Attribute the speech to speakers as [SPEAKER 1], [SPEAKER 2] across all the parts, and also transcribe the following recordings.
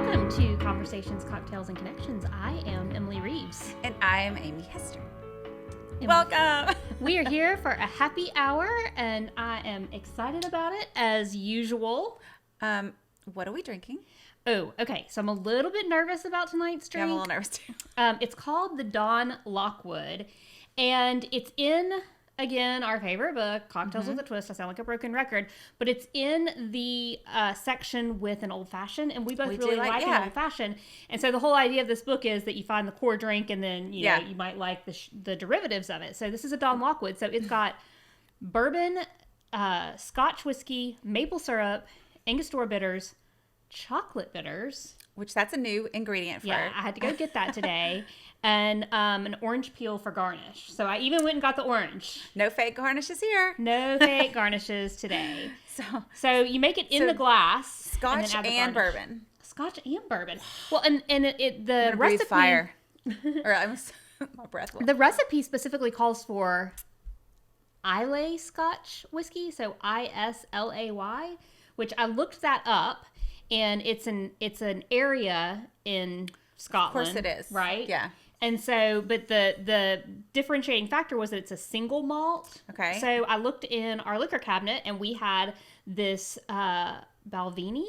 [SPEAKER 1] Welcome to Conversations, Cocktails, and Connections. I am Emily Reeves.
[SPEAKER 2] And I am Amy Hester.
[SPEAKER 1] And
[SPEAKER 2] Welcome.
[SPEAKER 1] We are here for a happy hour, and I am excited about it as usual.
[SPEAKER 2] What are we drinking?
[SPEAKER 1] Oh, okay. So I'm a little bit nervous about tonight's drink.
[SPEAKER 2] Yeah, I'm a little nervous too.
[SPEAKER 1] It's called the Don Lockwood, and it's in, again, our favorite book, Cocktails with a Twist. I sound like a broken record, but it's in the section with an old fashioned, and we both really like an old fashioned. And so the whole idea of this book is that you find the core drink, and then you know you might like the derivatives of it. So this is a Don Lockwood. So it's got bourbon, Scotch whiskey, maple syrup, Angostura bitters, chocolate bitters,
[SPEAKER 2] which that's a new ingredient for.
[SPEAKER 1] Yeah, I had to go get that today. And an orange peel for garnish. So I even went and got the orange.
[SPEAKER 2] No fake garnishes here.
[SPEAKER 1] No fake garnishes today. So you make it in the glass.
[SPEAKER 2] Scotch and bourbon.
[SPEAKER 1] Scotch and bourbon. Well, and the recipe.
[SPEAKER 2] Fire. Or I was my breath.
[SPEAKER 1] The recipe specifically calls for Islay Scotch whiskey. So Islay, which I looked that up, and it's an area in Scotland.
[SPEAKER 2] Of course it is.
[SPEAKER 1] Right?
[SPEAKER 2] Yeah.
[SPEAKER 1] And so, but the differentiating factor was that it's a single malt.
[SPEAKER 2] Okay.
[SPEAKER 1] So I looked in our liquor cabinet, and we had this Balvenie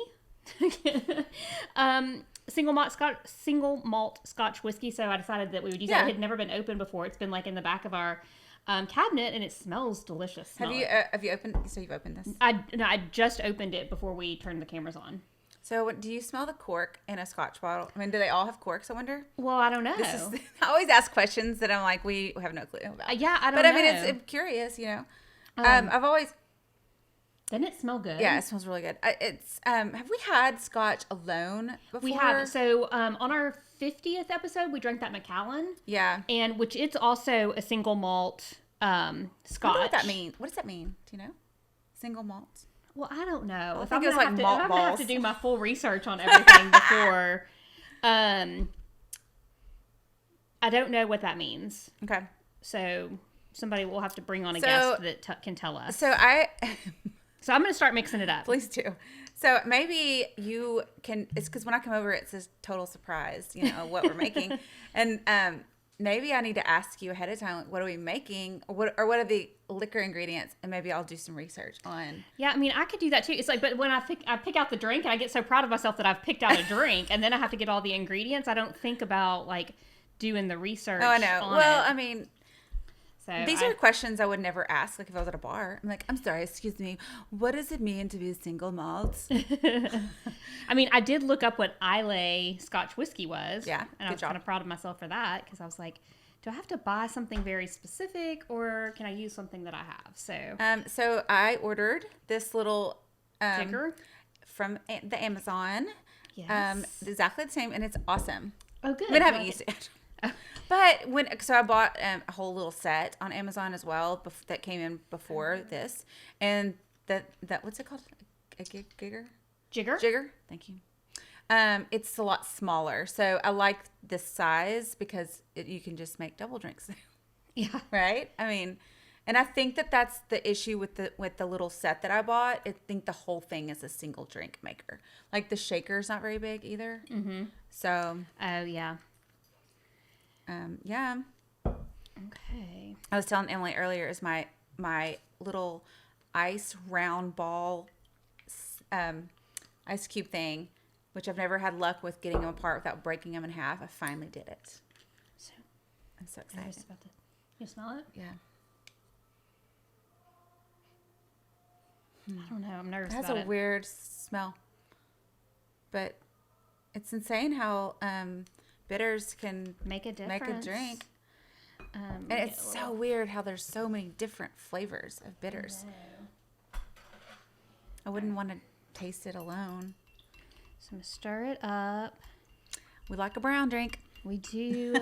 [SPEAKER 1] single malt Scotch whiskey. So I decided that we would use that. It had never been opened before. It's been like in the back of our cabinet, and it smells delicious.
[SPEAKER 2] Have you opened? So you've opened this?
[SPEAKER 1] I just opened it before we turned the cameras on.
[SPEAKER 2] So do you smell the cork in a Scotch bottle? I mean, do they all have corks, I wonder?
[SPEAKER 1] Well, I don't know.
[SPEAKER 2] I always ask questions that I'm like, we have no clue about.
[SPEAKER 1] Yeah, I don't know.
[SPEAKER 2] But I mean, I'm curious, you know. I've always...
[SPEAKER 1] Doesn't it smell good?
[SPEAKER 2] Yeah, it smells really good. Have we had Scotch alone before?
[SPEAKER 1] We have. So on our 50th episode, we drank that Macallan.
[SPEAKER 2] Yeah.
[SPEAKER 1] And which it's also a single malt Scotch.
[SPEAKER 2] I don't know what that means. What does that mean? Do you know? Single malt.
[SPEAKER 1] Well, I don't know.
[SPEAKER 2] I think it's like malt balls.
[SPEAKER 1] I'm going to have to do my full research on everything before. I don't know what that means.
[SPEAKER 2] Okay.
[SPEAKER 1] So somebody will have to bring on a guest that can tell us.
[SPEAKER 2] So
[SPEAKER 1] So I'm going to start mixing it up.
[SPEAKER 2] Please do. So maybe you can, it's because when I come over, it's a total surprise, you know, what we're making. And maybe I need to ask you ahead of time, like, what are we making? Or what are the liquor ingredients? And maybe I'll do some research on.
[SPEAKER 1] Yeah, I mean, I could do that too. It's like, but when I pick out the drink, and I get so proud of myself that I've picked out a drink, and then I have to get all the ingredients. I don't think about like doing the research.
[SPEAKER 2] Oh, I know. Well, I mean,
[SPEAKER 1] so
[SPEAKER 2] these are questions I would never ask. Like if I was at a bar, I'm like, I'm sorry, excuse me. What does it mean to be a single malt?
[SPEAKER 1] I mean, I did look up what Islay Scotch whiskey was.
[SPEAKER 2] Yeah,
[SPEAKER 1] and I was kind of proud of myself for that, because I was like, do I have to buy something very specific, or can I use something that I have?
[SPEAKER 2] So I ordered this little
[SPEAKER 1] jigger
[SPEAKER 2] from the Amazon.
[SPEAKER 1] Yes.
[SPEAKER 2] Exactly the same, and it's awesome.
[SPEAKER 1] Oh, good.
[SPEAKER 2] I mean, I haven't used it. But I bought a whole little set on Amazon as well that came in before this, and that what's it called? A jigger. Thank you. It's a lot smaller, so I like this size because you can just make double drinks.
[SPEAKER 1] Yeah.
[SPEAKER 2] Right. I mean, and I think that's the issue with the little set that I bought. I think the whole thing is a single drink maker. Like the shaker's not very big either. Mm-hmm. So.
[SPEAKER 1] Oh yeah.
[SPEAKER 2] Yeah.
[SPEAKER 1] Okay.
[SPEAKER 2] I was telling Emily earlier is my little ice round ball ice cube thing, which I've never had luck with getting them apart without breaking them in half. I finally did it.
[SPEAKER 1] So
[SPEAKER 2] I'm so excited.
[SPEAKER 1] You smell it?
[SPEAKER 2] Yeah.
[SPEAKER 1] I don't know. I'm nervous
[SPEAKER 2] It has
[SPEAKER 1] about
[SPEAKER 2] a weird smell, but it's insane how bitters can
[SPEAKER 1] make a difference.
[SPEAKER 2] Make a drink. And it's so weird how there's so many different flavors of bitters. I wouldn't want to taste it alone.
[SPEAKER 1] So I'm going to stir it up.
[SPEAKER 2] We like a brown drink.
[SPEAKER 1] We do.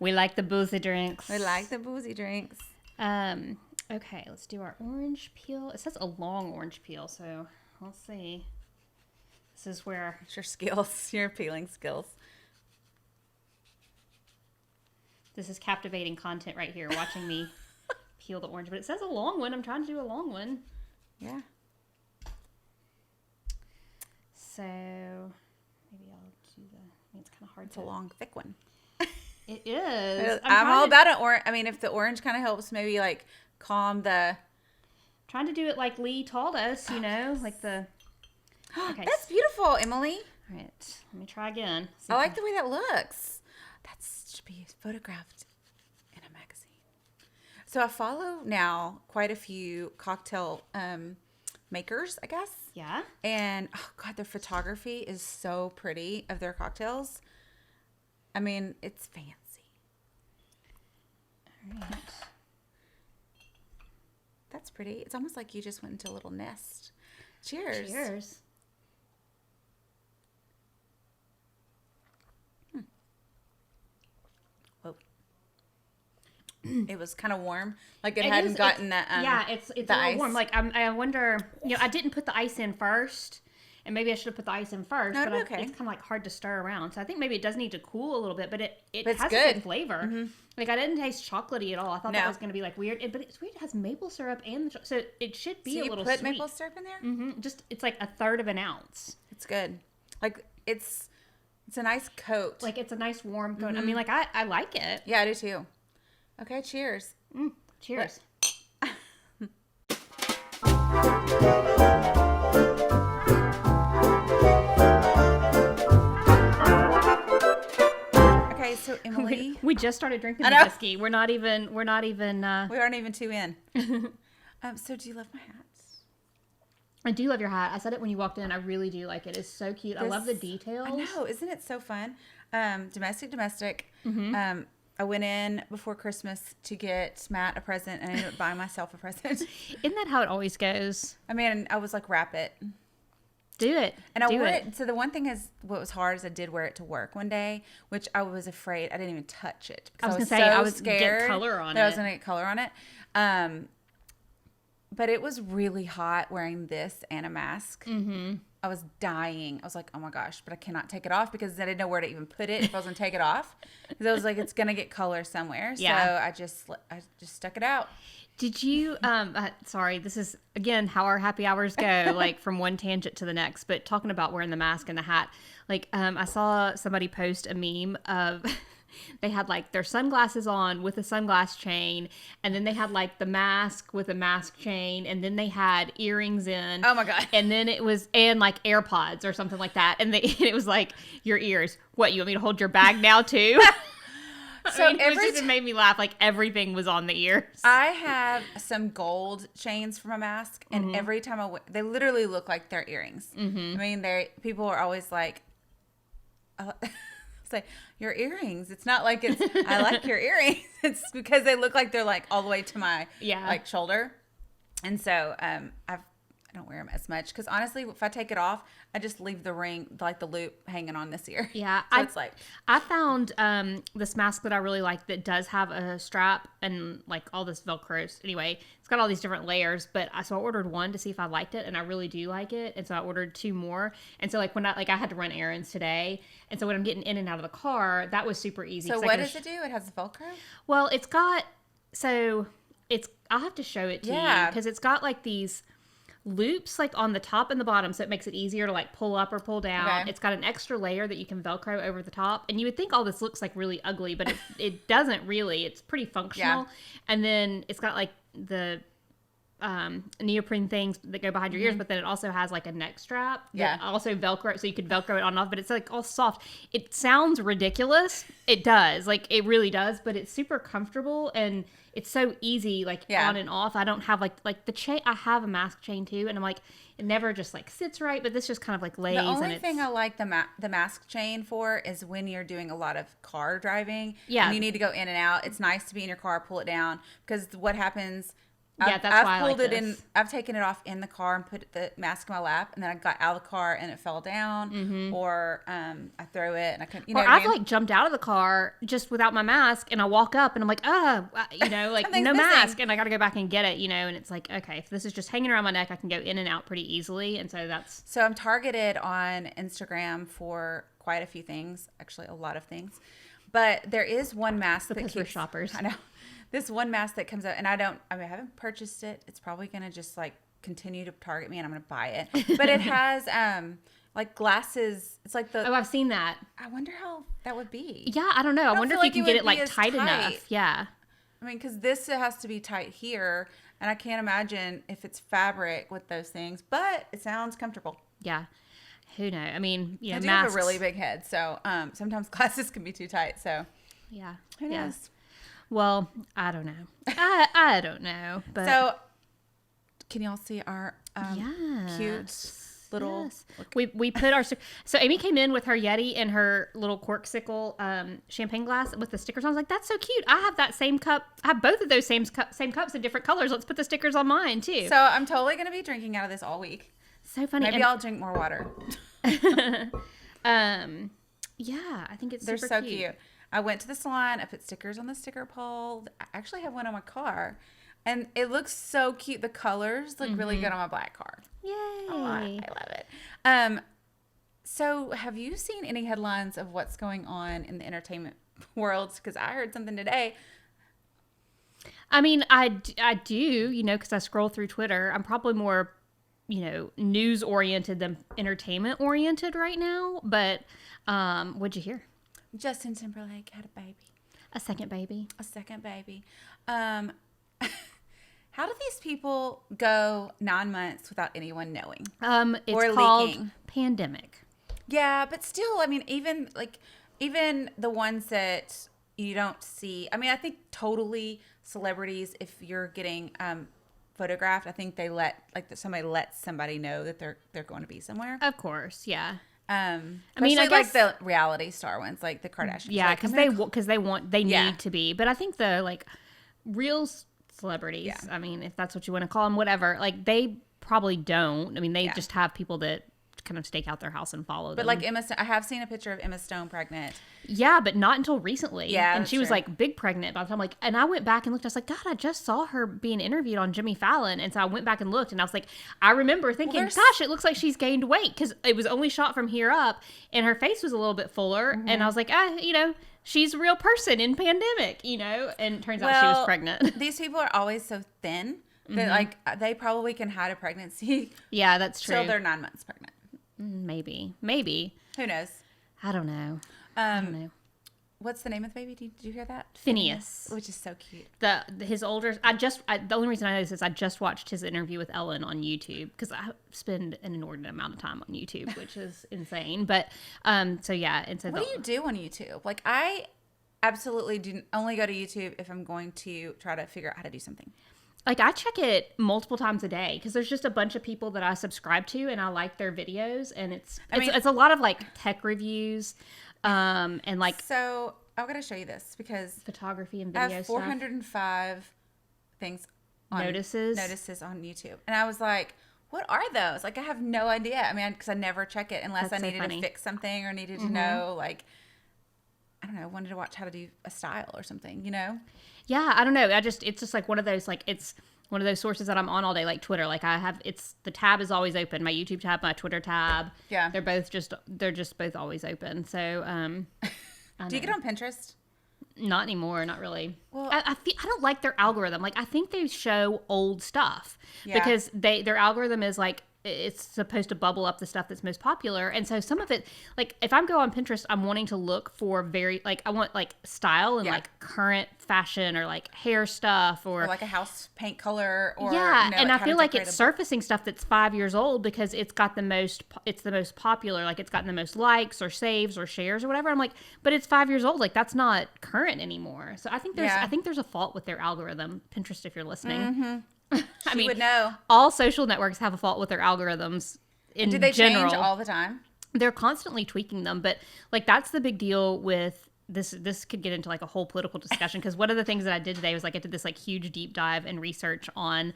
[SPEAKER 1] We like the boozy drinks.
[SPEAKER 2] We like the boozy drinks.
[SPEAKER 1] Okay, let's do our orange peel. It says a long orange peel, so let's see. This is where...
[SPEAKER 2] It's your skills, your peeling skills.
[SPEAKER 1] This is captivating content right here, watching me peel the orange. But it says a long one. I'm trying to do a long one.
[SPEAKER 2] Yeah.
[SPEAKER 1] So maybe I'll hard.
[SPEAKER 2] It's a long, thick one.
[SPEAKER 1] It is.
[SPEAKER 2] I'm all about it. I mean, if the orange kind of helps, maybe like calm the.
[SPEAKER 1] Trying to do it like Lee taught us, you know, like the.
[SPEAKER 2] Okay. That's beautiful, Emily.
[SPEAKER 1] All right, let me try again.
[SPEAKER 2] I like the way that looks. That should be photographed in a magazine. So I follow now quite a few cocktail makers, I guess.
[SPEAKER 1] Yeah.
[SPEAKER 2] And oh god, their photography is so pretty of their cocktails. I mean, it's fancy. All right. That's pretty. It's almost like you just went into a little nest. Cheers.
[SPEAKER 1] Cheers.
[SPEAKER 2] Whoa. It was kind of warm. Like it hadn't gotten that.
[SPEAKER 1] Yeah, it's a little warm. Like I wonder. You know, I didn't put the ice in first, and maybe I should have put the ice in first.
[SPEAKER 2] No,
[SPEAKER 1] but
[SPEAKER 2] okay.
[SPEAKER 1] It's kind of like hard to stir around. So I think maybe it does need to cool a little bit. But it has
[SPEAKER 2] good.
[SPEAKER 1] a good flavor. Mm-hmm. Like I didn't taste chocolatey at all. I thought that was going to be like weird. But it's weird. It has maple syrup and so it should be a little sweet.
[SPEAKER 2] So you put maple syrup in there?
[SPEAKER 1] Mm-hmm. Just it's like a third of an ounce.
[SPEAKER 2] It's good. Like it's a nice coat.
[SPEAKER 1] Like it's a nice warm coat. Mm-hmm. I mean, like I like it.
[SPEAKER 2] Yeah, I do too. Okay, cheers.
[SPEAKER 1] Cheers.
[SPEAKER 2] Okay, so Emily,
[SPEAKER 1] we just started drinking the whiskey. We aren't even.
[SPEAKER 2] We aren't even 2 in. So do you love my hats?
[SPEAKER 1] I do love your hat. I said it when you walked in. I really do like it. It's so cute. I love the details.
[SPEAKER 2] I know. Isn't it so fun? Domestic.
[SPEAKER 1] Mm-hmm.
[SPEAKER 2] I went in before Christmas to get Matt a present, and I ended up buying myself a present.
[SPEAKER 1] Isn't that how it always goes?
[SPEAKER 2] I mean, I was like, wrap it.
[SPEAKER 1] Do it.
[SPEAKER 2] And I wore it. So the one thing is, what was hard is I did wear it to work one day, which I was afraid. I didn't even touch it.
[SPEAKER 1] I was going to say, I was scared get color on it.
[SPEAKER 2] I was going to get color on it. But it was really hot wearing this and a mask. Mm-hmm. I was dying. I was like, oh my gosh, but I cannot take it off because I didn't know where to even put it if I was going to take it off. Because I was like, it's going to get color somewhere. Yeah. So I just stuck it out.
[SPEAKER 1] Did you, sorry, this is, again, how our happy hours go, like from one tangent to the next, but talking about wearing the mask and the hat, like I saw somebody post a meme of, they had like their sunglasses on with a sunglass chain, and then they had like the mask with a mask chain, and then they had earrings in.
[SPEAKER 2] Oh my God.
[SPEAKER 1] And then it was, and like AirPods or something like that. And it was like, your ears, what, you want me to hold your bag now too? So it made me laugh. Like everything was on the ears.
[SPEAKER 2] I have some gold chains for my mask, and every time they literally look like they're earrings. Mm-hmm. I mean, people are always like, it's like your earrings. It's not like it's. I like your earrings. It's because they look like they're like all the way to my like shoulder, and so I don't wear them as much because honestly, if I take it off, I just leave the ring, like the loop, hanging on this ear.
[SPEAKER 1] Yeah,
[SPEAKER 2] so it's like
[SPEAKER 1] I found this mask that I really like that does have a strap and like all this Velcro. Anyway, it's got all these different layers. But I ordered one to see if I liked it, and I really do like it. And so I ordered 2 more. And so like when I had to run errands today, and so when I'm getting in and out of the car, that was super easy.
[SPEAKER 2] So what does it do? It has Velcro.
[SPEAKER 1] Well, it's got I'll have to show it to you because it's got like these loops like on the top and the bottom, so it makes it easier to like pull up or pull down. Okay. It's got an extra layer that you can Velcro over the top, and you would think all this looks like really ugly, but it doesn't really. It's pretty functional. Yeah. And then it's got like the neoprene things that go behind your ears, but then it also has like a neck strap that also Velcro, so you could Velcro it on and off, but it's like all soft. It sounds ridiculous. It does, like it really does, but it's super comfortable and it's so easy, like on and off. I don't have like the chain. I have a mask chain too, and I'm like, it never just like sits right, but this just kind of like lays.
[SPEAKER 2] The only thing I like the mask chain for is when you're doing a lot of car driving. Yeah, and you need to go in and out. It's nice to be in your car, pull it down, because what happens.
[SPEAKER 1] That's why I like this.
[SPEAKER 2] I've taken it off in the car and put the mask in my lap, and then I got out of the car and it fell down, or I throw it and I couldn't.
[SPEAKER 1] I've like jumped out of the car just without my mask, and I walk up and I'm like, like no mask, and I got to go back and get it, and it's like, okay, if this is just hanging around my neck, I can go in and out pretty easily, and so that's.
[SPEAKER 2] So I'm targeted on Instagram for quite a few things, actually a lot of things, but there is one mask
[SPEAKER 1] because we're shoppers.
[SPEAKER 2] I know. This one mask that comes out, and I haven't purchased it. It's probably going to just like continue to target me, and I'm going to buy it. But it has, like glasses. It's like the.
[SPEAKER 1] Oh, I've seen that.
[SPEAKER 2] I wonder how that would be.
[SPEAKER 1] Yeah, I don't know. I wonder if you can get it like tight enough. Yeah.
[SPEAKER 2] I mean, because this has to be tight here, and I can't imagine if it's fabric with those things. But it sounds comfortable.
[SPEAKER 1] Yeah. Who knows? I mean,
[SPEAKER 2] I do have a really big head, so sometimes glasses can be too tight. So
[SPEAKER 1] yeah,
[SPEAKER 2] who knows?
[SPEAKER 1] Well, I don't know. I don't know. But
[SPEAKER 2] so can y'all see our cute little?
[SPEAKER 1] Yes. We put our so Amy came in with her Yeti and her little corksicle champagne glass with the stickers on. I was like, that's so cute. I have that same cup. I have both of those same cups in different colors. Let's put the stickers on mine too.
[SPEAKER 2] So I'm totally gonna be drinking out of this all week.
[SPEAKER 1] So funny.
[SPEAKER 2] Maybe I'll drink more water.
[SPEAKER 1] Yeah, I think it's
[SPEAKER 2] they're
[SPEAKER 1] super
[SPEAKER 2] so cute. I went to the salon. I put stickers on the sticker pole. I actually have one on my car, and it looks so cute. The colors look really good on my black car.
[SPEAKER 1] Yay!
[SPEAKER 2] Oh, I love it. So have you seen any headlines of what's going on in the entertainment world? Because I heard something today.
[SPEAKER 1] I mean, I do, because I scroll through Twitter. I'm probably more, news oriented than entertainment oriented right now. But what'd you hear?
[SPEAKER 2] Justin Timberlake had a baby.
[SPEAKER 1] A second baby.
[SPEAKER 2] How do these people go 9 months without anyone knowing?
[SPEAKER 1] It's called leaking? Pandemic.
[SPEAKER 2] Yeah, but still, I mean, even the ones that you don't see. I mean, I think totally celebrities, if you're getting photographed, I think they somebody lets somebody know that they're going to be somewhere.
[SPEAKER 1] Of course, yeah.
[SPEAKER 2] I guess like the reality star ones, like the Kardashians.
[SPEAKER 1] Yeah, because they need to be. But I think the like real celebrities. Yeah. I mean, if that's what you want to call them, whatever. Like they probably don't. I mean, they just have people that kind of stake out their house and follow them.
[SPEAKER 2] But like Emma Stone, I have seen a picture of Emma Stone pregnant.
[SPEAKER 1] Yeah, but not until recently.
[SPEAKER 2] Yeah,
[SPEAKER 1] and she was like big pregnant by the time and I went back and looked. I was like, God, I just saw her being interviewed on Jimmy Fallon, and so I went back and looked, and I was like, I remember thinking, gosh, it looks like she's gained weight because it was only shot from here up, and her face was a little bit fuller, and I was like, she's a real person in pandemic, and it turns out she was pregnant.
[SPEAKER 2] These people are always so thin that like they probably can hide a pregnancy.
[SPEAKER 1] Yeah, that's true.
[SPEAKER 2] Till they're 9 months pregnant.
[SPEAKER 1] Maybe.
[SPEAKER 2] Who knows?
[SPEAKER 1] I don't know. I don't know.
[SPEAKER 2] What's the name of the baby? Did you hear that?
[SPEAKER 1] Phineas.
[SPEAKER 2] Which is so cute.
[SPEAKER 1] His older. The only reason I know this is I just watched his interview with Ellen on YouTube because I spend an inordinate amount of time on YouTube, which is insane. But so yeah. And so
[SPEAKER 2] what do you do on YouTube? Like I absolutely do only go to YouTube if I'm going to try to figure out how to do something.
[SPEAKER 1] Like I check it multiple times a day because there's just a bunch of people that I subscribe to and I like their videos, and it's a lot of like tech reviews, and like.
[SPEAKER 2] So I'm gonna show you this because
[SPEAKER 1] photography and video. I
[SPEAKER 2] have 405 things
[SPEAKER 1] notices
[SPEAKER 2] on YouTube, and I was like, "What are those?" Like I have no idea. I mean, because I never check it unless I needed to fix something or needed to know like. I don't know, wanted to watch how to do a style or something,
[SPEAKER 1] Yeah, I don't know. It's just like one of those, like, it's one of those sources that I'm on all day, like Twitter. Like the tab is always open. My YouTube tab, my Twitter tab.
[SPEAKER 2] Yeah.
[SPEAKER 1] They're just both always open. So,
[SPEAKER 2] do you get on Pinterest?
[SPEAKER 1] Not anymore, not really.
[SPEAKER 2] Well,
[SPEAKER 1] I don't like their algorithm. Like, I think they show old stuff because their algorithm is like, it's supposed to bubble up the stuff that's most popular. And so some of it, like if I'm going on Pinterest, I'm wanting to look for I want like style and like current fashion or like hair stuff or
[SPEAKER 2] like a house paint color or
[SPEAKER 1] and I feel like it's surfacing stuff that's 5 years old because it's the most popular, like it's gotten the most likes or saves or shares or whatever. I'm like, but it's 5 years old, like that's not current anymore. So I think there's a fault with their algorithm. Pinterest, if you're listening.
[SPEAKER 2] Mm-hmm.
[SPEAKER 1] I mean,
[SPEAKER 2] would know.
[SPEAKER 1] All social networks have a fault with their algorithms in general.
[SPEAKER 2] Do they change all the time?
[SPEAKER 1] They're constantly tweaking them, but like that's the big deal with this. This could get into like a whole political discussion because one of the things that I did today was like I did this like huge deep dive and research on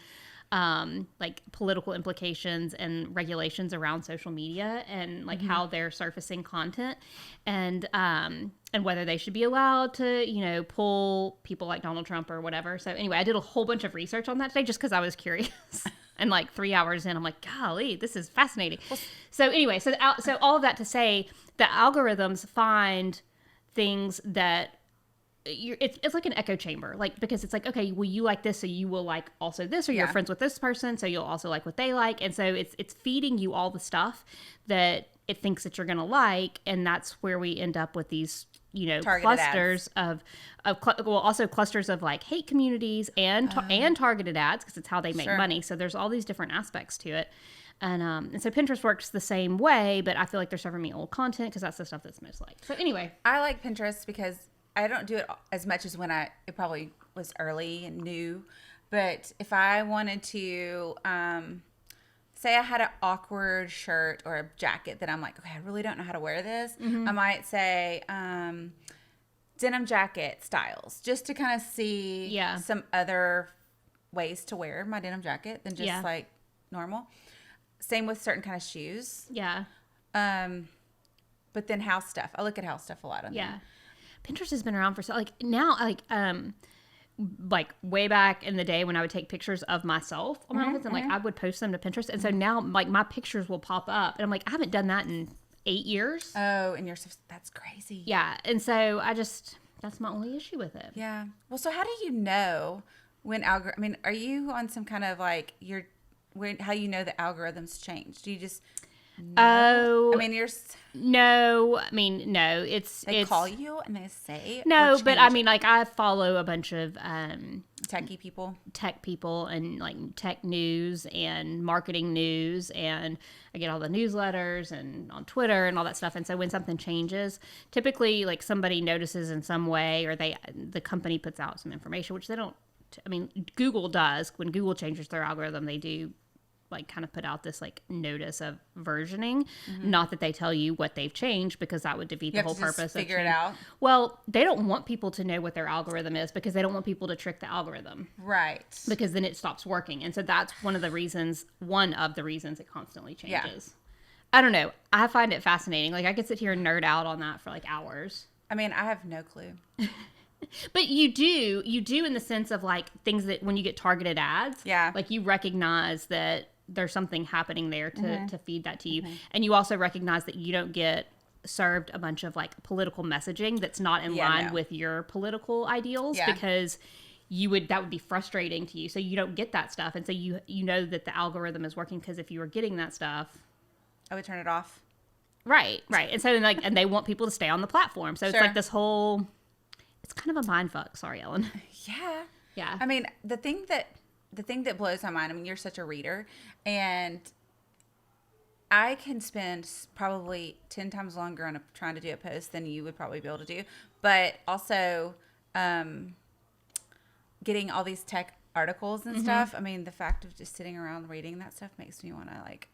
[SPEAKER 1] like political implications and regulations around social media and like how they're surfacing content and whether they should be allowed to, pull people like Donald Trump or whatever. So anyway, I did a whole bunch of research on that today just because I was curious. And like 3 hours in, I'm like, golly, this is fascinating. So anyway, so all of that to say, the algorithms find things that it's like an echo chamber, like, because it's like, okay, well, you like this, so you will like also this, or you're friends with this person, so you'll also like what they like. And so it's feeding you all the stuff that it thinks that you're going to like. And that's where we end up with these, targeted clusters ads. Also clusters of like hate communities and targeted ads, because it's how they make money. So there's all these different aspects to it. And so Pinterest works the same way, but I feel like they're serving me old content because that's the stuff that's most liked. So anyway,
[SPEAKER 2] I like Pinterest because I don't do it as much as when it probably was early and new. But if I wanted to, say I had an awkward shirt or a jacket that I'm like, okay, I really don't know how to wear this. I might say denim jacket styles, just to kind of see some other ways to wear my denim jacket than just like normal. Same with certain kind of shoes.
[SPEAKER 1] Yeah.
[SPEAKER 2] But then house stuff. I look at house stuff a lot on there.
[SPEAKER 1] Pinterest has been around for like way back in the day when I would take pictures of myself on my outfits, and like I would post them to Pinterest. And so now like my pictures will pop up, and I'm like, I haven't done that in 8 years.
[SPEAKER 2] Oh, and that's crazy.
[SPEAKER 1] Yeah. And so that's my only issue with it.
[SPEAKER 2] Yeah. Well, so how do you know when are you on some kind of like how you know the algorithms change? Do you just
[SPEAKER 1] know?
[SPEAKER 2] No.
[SPEAKER 1] They
[SPEAKER 2] call you and they say
[SPEAKER 1] no, but I mean, like, I follow a bunch of
[SPEAKER 2] tech
[SPEAKER 1] people and like tech news and marketing news, and I get all the newsletters and on Twitter and all that stuff. And so when something changes, typically like somebody notices in some way, or the company puts out some information, which they don't. I mean, Google does. When Google changes their algorithm, they do like kind of put out this like notice of versioning. Not that they tell you what they've changed, because that would defeat the whole purpose.
[SPEAKER 2] Figure it out.
[SPEAKER 1] Well, they don't want people to know what their algorithm is, because they don't want people to trick the algorithm.
[SPEAKER 2] Right.
[SPEAKER 1] Because then it stops working. And so that's one of the reasons it constantly changes. I don't know. I find it fascinating. Like, I could sit here and nerd out on that for like hours.
[SPEAKER 2] I mean, I have no clue.
[SPEAKER 1] But you do in the sense of like things that when you get targeted ads, like you recognize that there's something happening there to feed that to you. And you also recognize that you don't get served a bunch of like political messaging that's not in line with your political ideals, because that would be frustrating to you. So you don't get that stuff. And so you know that the algorithm is working, because if you were getting that stuff,
[SPEAKER 2] I would turn it off. Right.
[SPEAKER 1] And so like, and they want people to stay on the platform. So it's like this whole, it's kind of a mind fuck. Sorry, Ellen. Yeah.
[SPEAKER 2] I mean, the thing that blows my mind, I mean, you're such a reader, and I can spend probably 10 times longer on trying to do a post than you would probably be able to do. But also getting all these tech articles and stuff. I mean, the fact of just sitting around reading that stuff makes me want to like...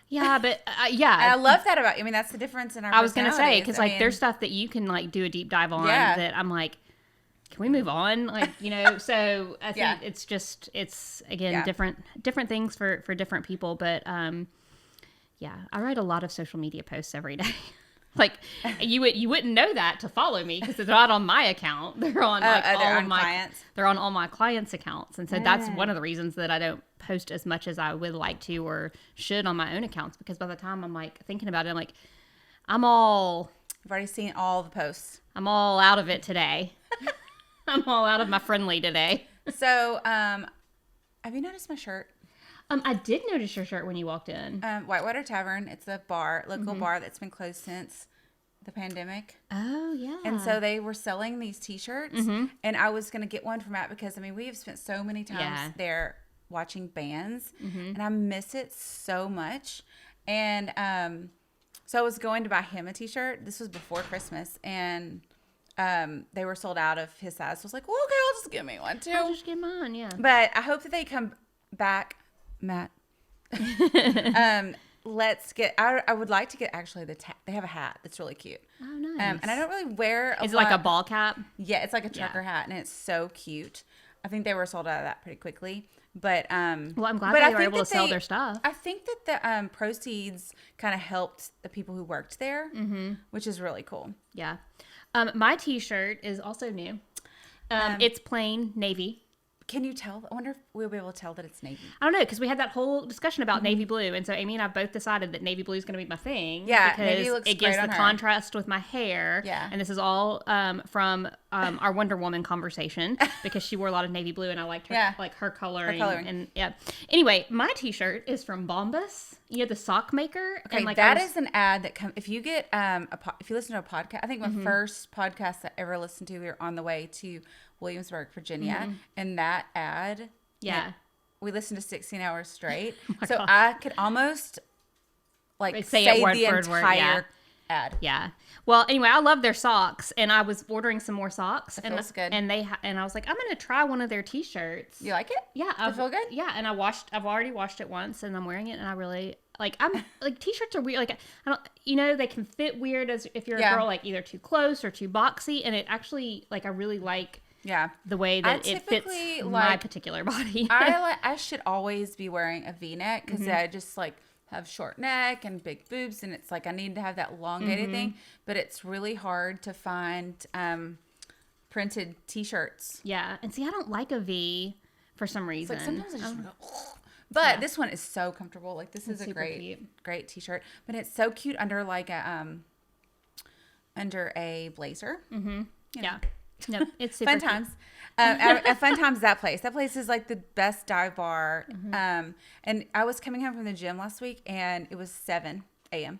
[SPEAKER 1] Yeah, but
[SPEAKER 2] And I love that about you. I mean, that's the difference in our
[SPEAKER 1] I was going to say, because like there's stuff that you can like do a deep dive on that I'm like, can we move on? Like, so I think it's again, different things for different people. But I write a lot of social media posts every day. Like you wouldn't know that to follow me, because they're not on my account. They're on clients. They're on all my clients' accounts. And so that's one of the reasons that I don't post as much as I would like to or should on my own accounts, because by the time I'm like thinking about it, I'm like, I've
[SPEAKER 2] already seen all the posts.
[SPEAKER 1] I'm all out of it today. I'm all out of my friendly today.
[SPEAKER 2] So, have you noticed my shirt?
[SPEAKER 1] I did notice your shirt when you walked in.
[SPEAKER 2] Whitewater Tavern. It's a local bar that's been closed since the pandemic.
[SPEAKER 1] Oh, yeah.
[SPEAKER 2] And so they were selling these T-shirts, and I was going to get one for Matt, because, I mean, we have spent so many times there watching bands, and I miss it so much. And so I was going to buy him a T-shirt. This was before Christmas, and they were sold out of his size. So I was like, well, okay, I'll just get me one too.
[SPEAKER 1] I'll just get mine, yeah.
[SPEAKER 2] But I hope that they come back, Matt. I would like to get actually they have a hat that's really cute.
[SPEAKER 1] Oh, nice.
[SPEAKER 2] And I don't really wear
[SPEAKER 1] Is it like a ball cap?
[SPEAKER 2] Yeah, it's like a trucker hat, and it's so cute. I think they were sold out of that pretty quickly. But
[SPEAKER 1] well, I'm glad they were able to sell their stuff.
[SPEAKER 2] I think that the proceeds kind of helped the people who worked there, which is really cool.
[SPEAKER 1] Yeah. My T-shirt is also new. It's plain navy.
[SPEAKER 2] Can you tell? I wonder if we'll be able to tell that it's navy.
[SPEAKER 1] I don't know, because we had that whole discussion about navy blue, and so Amy and I both decided that navy blue is going to be my thing.
[SPEAKER 2] Yeah,
[SPEAKER 1] because
[SPEAKER 2] navy looks
[SPEAKER 1] it gives
[SPEAKER 2] great
[SPEAKER 1] the
[SPEAKER 2] on her.
[SPEAKER 1] contrast with my hair.
[SPEAKER 2] Yeah,
[SPEAKER 1] and this is all from our Wonder Woman conversation, because she wore a lot of navy blue, and I liked her like her coloring. And yeah. Anyway, my T-shirt is from Bombas. You know, the sock maker.
[SPEAKER 2] Okay,
[SPEAKER 1] and like
[SPEAKER 2] that is an ad that comes if you get if you listen to a podcast. I think my first podcast that I ever listened to, we were on the way to Williamsburg, Virginia, and that ad.
[SPEAKER 1] Yeah.
[SPEAKER 2] We listened to 16 hours straight.
[SPEAKER 1] Oh
[SPEAKER 2] so
[SPEAKER 1] gosh.
[SPEAKER 2] I could almost like
[SPEAKER 1] say
[SPEAKER 2] say
[SPEAKER 1] it word
[SPEAKER 2] the
[SPEAKER 1] for
[SPEAKER 2] entire
[SPEAKER 1] word,
[SPEAKER 2] ad.
[SPEAKER 1] Yeah. Well, anyway, I love their socks, and I was ordering some more socks.
[SPEAKER 2] It feels good.
[SPEAKER 1] And and I was like, I'm going to try one of their T-shirts.
[SPEAKER 2] You like it?
[SPEAKER 1] Yeah.
[SPEAKER 2] Does it feel good?
[SPEAKER 1] Yeah. And I've already washed it once, and I'm wearing it, and I really I'm like, T-shirts are weird. Like, I don't, they can fit weird as if you're a girl, like either too close or too boxy. And it actually, like, I really like the way that it fits my particular body.
[SPEAKER 2] I should always be wearing a V-neck because I just like have short neck and big boobs, and it's like I need to have that elongated thing, but it's really hard to find printed T-shirts.
[SPEAKER 1] Yeah. And see, I don't like a V for some reason.
[SPEAKER 2] It's like sometimes I just go, but this one is so comfortable. Like this is a great T-shirt, but it's so cute under like a under a blazer.
[SPEAKER 1] Mm-hmm.
[SPEAKER 2] Yeah.
[SPEAKER 1] No, it's super
[SPEAKER 2] fun times. Fun times. That place is like the best dive bar. And I was coming home from the gym last week, and it was 7 a.m.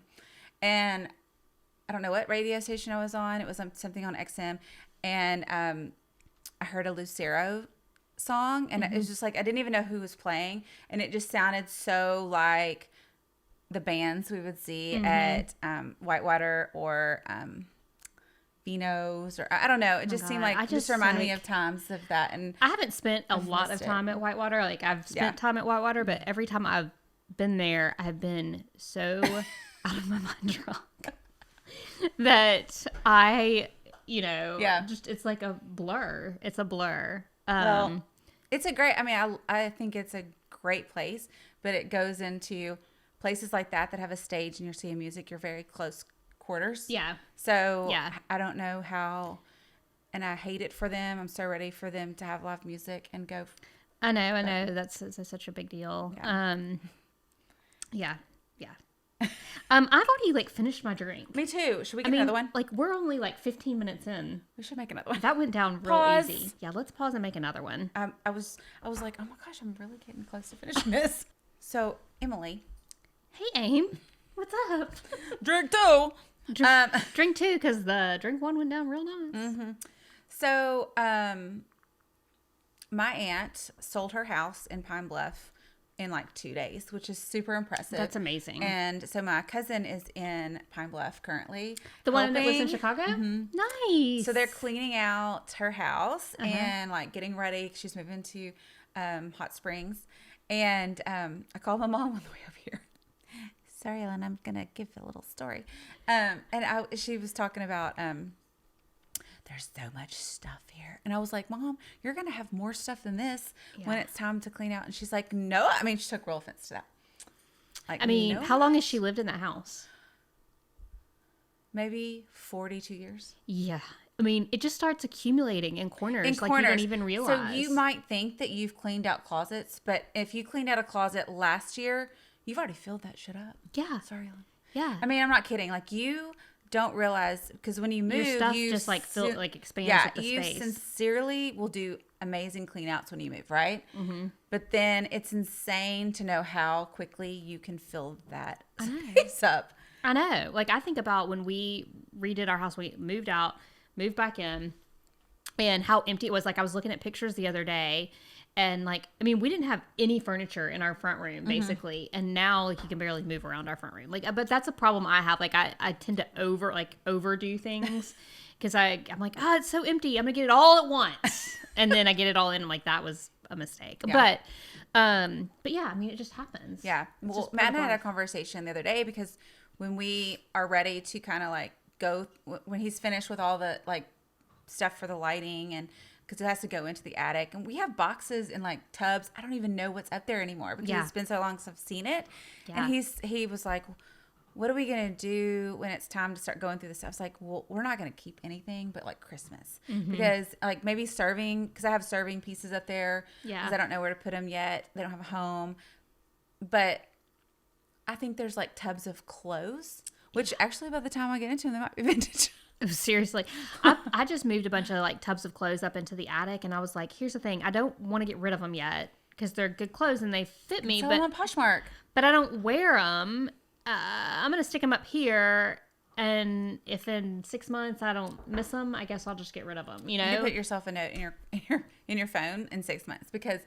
[SPEAKER 2] and I don't know what radio station I was on. It was something on XM, and I heard a Lucero song, and it was just like I didn't even know who was playing, and it just sounded so like the bands we would see at Whitewater or Vino's, or I don't know. It just seemed like just reminded me of times of that. And
[SPEAKER 1] I haven't spent a lot of time at Whitewater. Like I've spent time at Whitewater, but every time I've been there, I've been so out of my mind drunk that I, just it's like a blur. It's a blur.
[SPEAKER 2] Well, it's a great. I mean, I think it's a great place, but it goes into places like that have a stage and you're seeing music. You're very close quarters.
[SPEAKER 1] Yeah.
[SPEAKER 2] So I don't know how, and I hate it for them. I'm so ready for them to have live music and go.
[SPEAKER 1] I know. That's such a big deal. Yeah. I've already finished my drink.
[SPEAKER 2] Me too. Should we get another one?
[SPEAKER 1] Like we're only 15 minutes in.
[SPEAKER 2] We should make another one.
[SPEAKER 1] That went down real easy. Yeah, let's pause and make another one.
[SPEAKER 2] I was like, oh my gosh, I'm really getting close to finishing this. So Emily.
[SPEAKER 1] Hey, Aim. What's up?
[SPEAKER 2] Drink two.
[SPEAKER 1] Drink two, because the drink one went down real nice.
[SPEAKER 2] Mm-hmm. So, my aunt sold her house in Pine Bluff in 2 days, which is super impressive.
[SPEAKER 1] That's amazing.
[SPEAKER 2] And so my cousin is in Pine Bluff currently.
[SPEAKER 1] The one that lives in Chicago?
[SPEAKER 2] Mm-hmm.
[SPEAKER 1] Nice.
[SPEAKER 2] So they're cleaning out her house and getting ready. She's moving to Hot Springs. And I called my mom on the way over here. Sorry, Ellen, I'm going to give a little story. She was talking about, there's so much stuff here. And I was like, Mom, you're going to have more stuff than this when it's time to clean out. And she's like, no. I mean, she took real offense to that.
[SPEAKER 1] How long has she lived in that house?
[SPEAKER 2] Maybe 42 years.
[SPEAKER 1] Yeah. I mean, it just starts accumulating in corners. You don't even realize.
[SPEAKER 2] So you might think that you've cleaned out closets, but if you cleaned out a closet last year, you've already filled that shit up.
[SPEAKER 1] Yeah.
[SPEAKER 2] Sorry, Ellen.
[SPEAKER 1] Yeah.
[SPEAKER 2] I mean, I'm not kidding. You don't realize, because when you move,
[SPEAKER 1] your stuff just expands with the space.
[SPEAKER 2] You sincerely will do amazing clean outs when you move, right? Mm-hmm. But then it's insane to know how quickly you can fill that space up.
[SPEAKER 1] I know. I think about when we redid our house, we moved out, moved back in, and how empty it was. I was looking at pictures the other day, and we didn't have any furniture in our front room basically, and now you can barely move around our front room. But that's a problem I have. I tend to overdo things because I'm like, it's so empty, I'm gonna get it all at once, and then I get it all in. I'm like, that was a mistake. Yeah. But yeah, I mean, it just happens.
[SPEAKER 2] Yeah. Well, Matt and I had a conversation the other day, because when we are ready to kind of go, when he's finished with all the stuff for the lighting, and because it has to go into the attic, and we have boxes and tubs. I don't even know what's up there anymore because it's been so long since I've seen it. Yeah. And he was like, what are we going to do when it's time to start going through this stuff? I was like, well, we're not going to keep anything but like Christmas because like maybe serving, because I have serving pieces up there because I don't know where to put them yet. They don't have a home. But I think there's like tubs of clothes, which actually by the time I get into them, they might be vintage.
[SPEAKER 1] Seriously. I just moved a bunch of like tubs of clothes up into the attic, and I was like, here's the thing. I don't want to get rid of them yet because they're good clothes and they fit me.
[SPEAKER 2] But on Poshmark.
[SPEAKER 1] But I don't wear them. I'm going to stick them up here, and if in 6 months I don't miss them, I guess I'll just get rid of them, you know?
[SPEAKER 2] You put yourself a note in your phone in 6 months because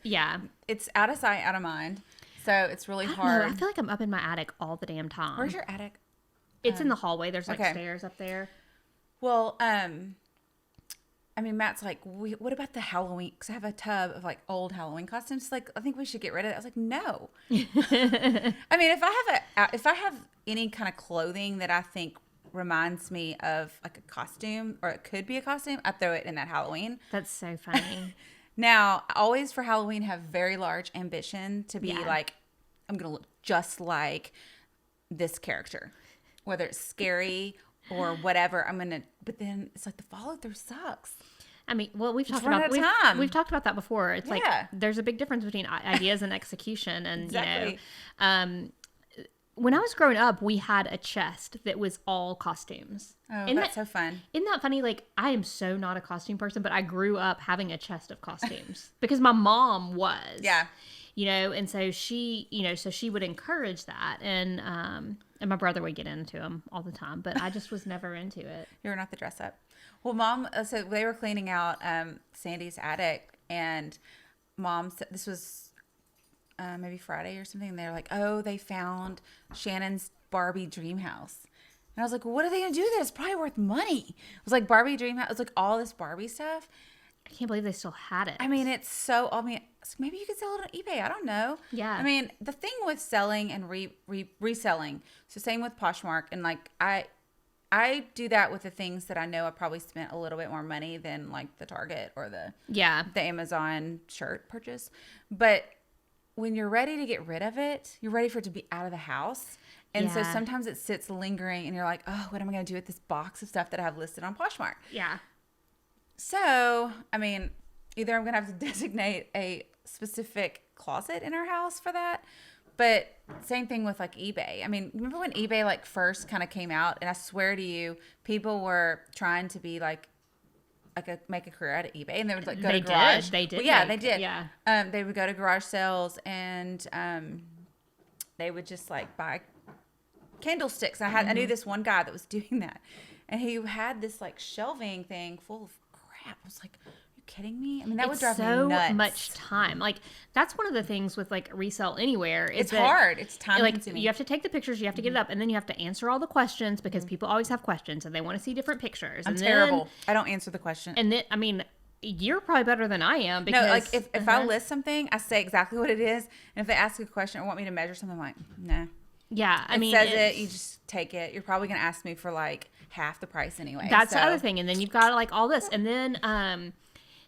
[SPEAKER 2] it's out of sight, out of mind. So it's really hard.
[SPEAKER 1] I feel like I'm up in my attic all the damn time.
[SPEAKER 2] Where's your attic?
[SPEAKER 1] It's in the hallway. There's like stairs up there.
[SPEAKER 2] Well, I mean, Matt's like, what about the Halloween? Because I have a tub of like old Halloween costumes. Like, I think we should get rid of it. I was like, no. I mean, if I have any kind of clothing that I think reminds me of like a costume, or it could be a costume, I throw it in that Halloween.
[SPEAKER 1] That's so funny.
[SPEAKER 2] Now, I always for Halloween have very large ambition to be like, I'm gonna look just like this character, whether it's scary or whatever. But then it's like the follow through sucks.
[SPEAKER 1] I mean, well, we've talked about that before. It's like there's a big difference between ideas and execution, and
[SPEAKER 2] exactly.
[SPEAKER 1] You know, when I was growing up, we had a chest that was all costumes.
[SPEAKER 2] Oh, that's so fun!
[SPEAKER 1] Isn't that funny? Like, I am so not a costume person, but I grew up having a chest of costumes because my mom was. Yeah. You know, and so she, you know, so she would encourage that, and my brother would get into them all the time, but I just was never into it.
[SPEAKER 2] You were not the dress up. Well, Mom, so they were cleaning out Sandy's attic, and Mom said, this was maybe Friday or something, and they were like, oh, they found Shannon's Barbie dream house. And I was like, well, what are they going to do with it? It's probably worth money. It was like Barbie dream house. It was like all this Barbie stuff.
[SPEAKER 1] I can't believe they still had it.
[SPEAKER 2] I mean, maybe you could sell it on eBay. I don't know. Yeah. I mean, the thing with selling and reselling, so same with Poshmark, and like I do that with the things that I know I probably spent a little bit more money than like the Target or the Amazon shirt purchase. But when you're ready to get rid of it, you're ready for it to be out of the house. And so sometimes it sits lingering and you're like, oh, what am I going to do with this box of stuff that I have listed on Poshmark? Yeah. So, I mean, either I'm going to have to designate a specific closet in our house for that. But same thing with like eBay. I mean, remember when eBay like first kind of came out, and I swear to you, people were trying to be like make a career out of eBay, and they would like go to garage.
[SPEAKER 1] They did.
[SPEAKER 2] Well, yeah, they did. Yeah. They would go to garage sales, and they would just like buy candlesticks. I knew this one guy that was doing that, and he had this like shelving thing full of crap. I was like, kidding me? I mean, that would drive me nuts.
[SPEAKER 1] So much time. Like, that's one of the things with like Resell Anywhere.
[SPEAKER 2] It's hard. It's time consuming.
[SPEAKER 1] You have to take the pictures, you have to get it up, and then you have to answer all the questions because people always have questions and they want to see different pictures.
[SPEAKER 2] I'm terrible. I don't answer the question.
[SPEAKER 1] And then, I mean, you're probably better than I am because...
[SPEAKER 2] No, like if I list something, I say exactly what it is. And if they ask a question or want me to measure something, I'm like, nah.
[SPEAKER 1] Yeah, I mean...
[SPEAKER 2] It says it, you just take it. You're probably going to ask me for like half the price anyway.
[SPEAKER 1] That's the other thing. And then you've got like all this. And then